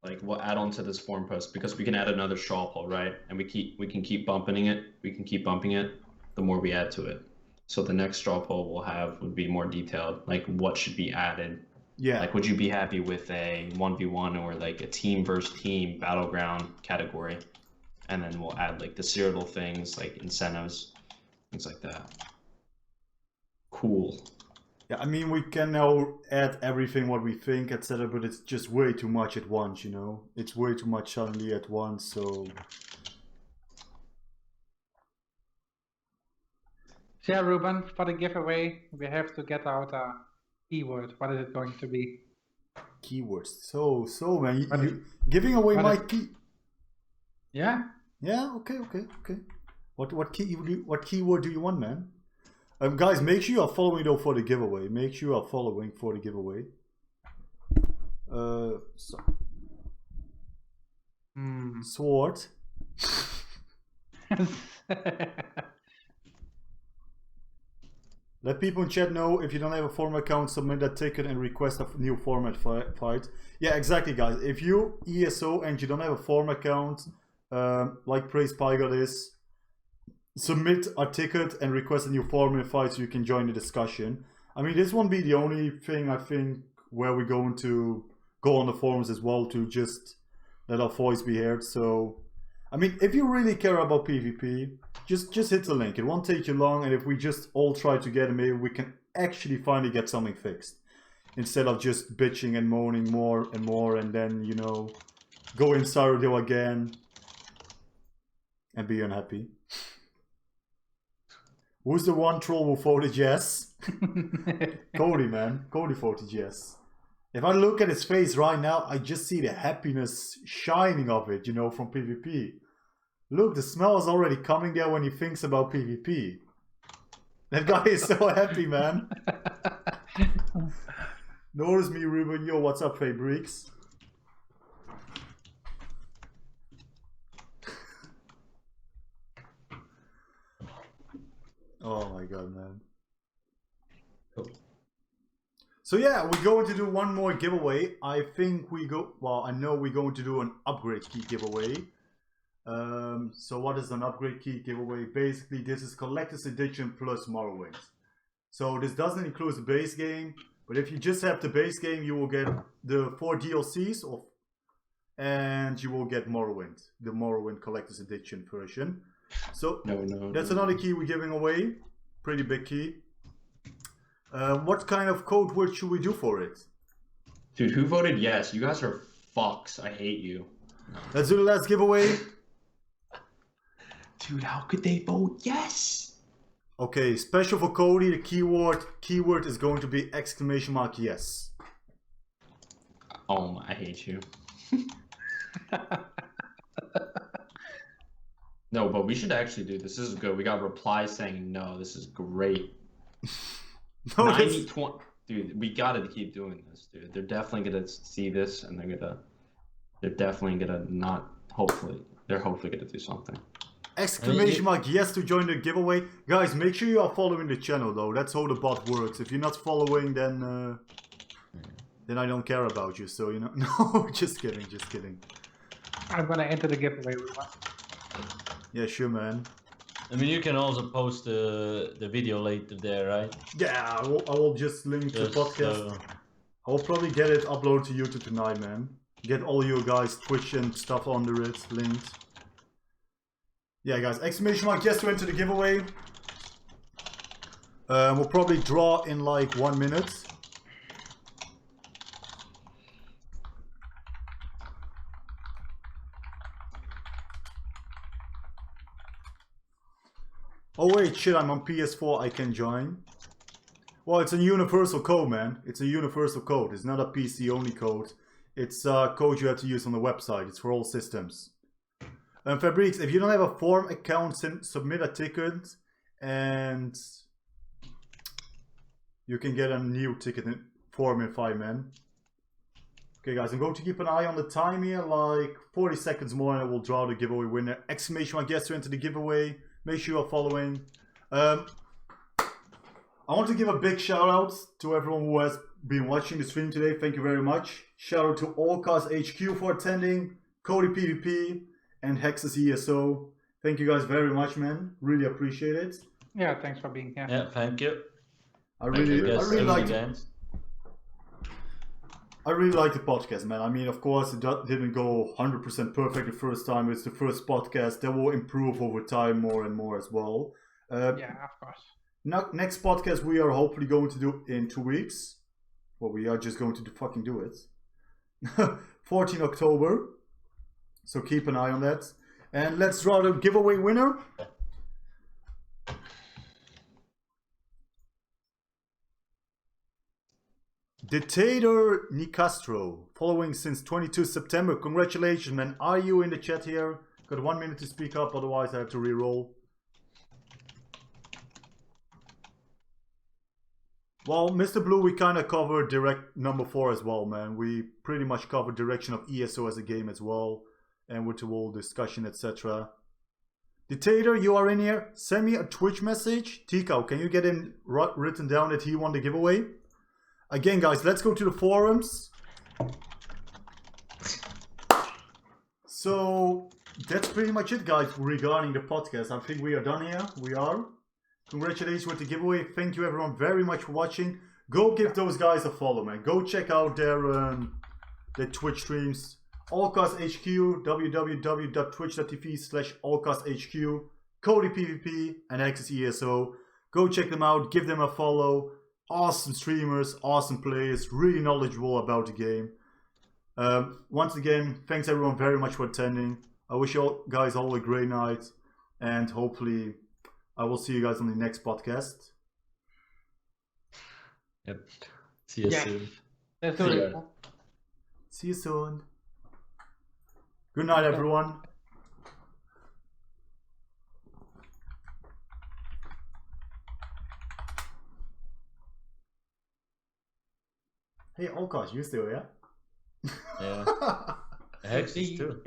like we'll add on to this forum post because we can add another straw poll, right? And we can keep bumping it. We can keep bumping it the more we add to it. So the next straw poll we'll have would be more detailed, like what should be added. Yeah. Like, would you be happy with a 1v1 or like a team versus team battleground category? And then we'll add like the serial things, like incentives, things like that. Cool. Yeah, I mean, we can now add everything what we think, etc., but it's just way too much at once, you know? It's way too much suddenly at once, so... So yeah, Ruben, for the giveaway, we have to get out a keyword. What is it going to be? Keywords. So man, What you giving away what my is- key... Yeah? Yeah, okay. What keyword do you want, man? Guys, make sure you are following though for the giveaway. Make sure you are following for the giveaway. Sword. Let people in chat know if you don't have a forum account, submit that ticket and request a new format fight. Yeah, exactly, guys. If you ESO and you don't have a forum account, like Praise Pygot is, submit a ticket and request a new format fight so you can join the discussion. I mean, this won't be the only thing I think where we're going to go on the forums as well to just let our voice be heard. So, I mean, if you really care about PvP, just hit the link. It won't take you long, and if we just all try together, maybe we can actually finally get something fixed. Instead of just bitching and moaning more and more, and then, you know, go in Cyrodiil again and be unhappy. Who's the one troll who voted yes? Cody, man. Cody voted yes. If I look at his face right now, I just see the happiness shining of it, you know, from PvP. Look, the smell is already coming there when he thinks about PvP. That guy is so happy, man. Notice me, Ruben. Yo, what's up, Fabrix? Oh my god, man. So yeah, we're going to do one more giveaway. I think I know we're going to do an upgrade key giveaway. So what is an upgrade key giveaway? Basically, this is Collector's Edition plus Morrowind. So this doesn't include the base game, but if you just have the base game, you will get the 4 DLCs and you will get Morrowind, the Morrowind Collector's Edition version. So that's another key we're giving away. Pretty big key. What kind of code word should we do for it? Dude, who voted yes? You guys are fucks. I hate you. Let's do the last giveaway. Dude, how could they vote yes? Okay, special for Cody, the keyword is going to be !yes. Oh, I hate you. No, but we should actually do this. This is good. We got replies saying no. This is great. No, 90, 20, dude, we gotta keep doing this, dude. They're definitely gonna see this, and they're definitely gonna they're hopefully gonna do something. !yes to join the giveaway. Guys, make sure you are following the channel though. That's how the bot works. If you're not following, then I don't care about you. So, you know, no, just kidding. I'm gonna enter the giveaway. Yeah, sure, man. I mean, you can also post the video later there, right? Yeah, I will just link the podcast. I'll probably get it uploaded to YouTube tonight, man. Get all you guys Twitch and stuff under it linked. Yeah, guys, !yes to enter the giveaway. We'll probably draw in like 1 minute. Oh wait, shit, I'm on PS4, I can join. Well, it's a universal code, man. It's a universal code. It's not a PC only code. It's a code you have to use on the website. It's for all systems. Fabrics, if you don't have a forum account, submit a ticket and you can get a new ticket in forum in 5 men. Okay guys, I'm going to keep an eye on the time here, like 40 seconds more and I will draw the giveaway winner. !yes to enter the giveaway. Make sure you're following. I want to give a big shout out to everyone who has been watching the stream today. Thank you very much. Shout out to Alcast HQ for attending, Cody PvP, and Hex's ESO. Thank you guys very much, man. Really appreciate it. Yeah, thanks for being here. Yeah, thank you. I really like the podcast, man. I mean, of course, it didn't go 100% perfect the first time. It's the first podcast. That will improve over time more and more as well. Yeah, of course. Next podcast we are hopefully going to do in 2 weeks. Well, we are just going to fucking do it. 14 October. So keep an eye on that. And let's draw the giveaway winner. Dictator Nicastro, following since 22 September. Congratulations, man. Are you in the chat here? Got 1 minute to speak up, otherwise I have to re-roll. Well, Mr. Blue, we kind of covered direct number 4 as well, man. We pretty much covered direction of ESO as a game as well, and with the whole discussion, etc. Dictator, you are in here. Send me a Twitch message. Tikau, can you get in written down that he won the giveaway? Again, guys, let's go to the forums. So that's pretty much it, guys, regarding the podcast. I think we are done here. We are. Congratulations with the giveaway. Thank you, everyone, very much for watching. Go give those guys a follow, man. Go check out their Twitch streams. Alcast HQ, www.twitch.tv/AlcastHQ, Cody PvP, and Access ESO. Go check them out. Give them a follow. Awesome streamers, awesome players, really knowledgeable about the game. Once again, thanks everyone very much for attending. I wish you guys all a great night, and hopefully I will see you guys on the next podcast. Yep. See you soon. Let's do it. See you soon. Good night, everyone. Hey, Alcast, you still here? Yeah. Hex is too.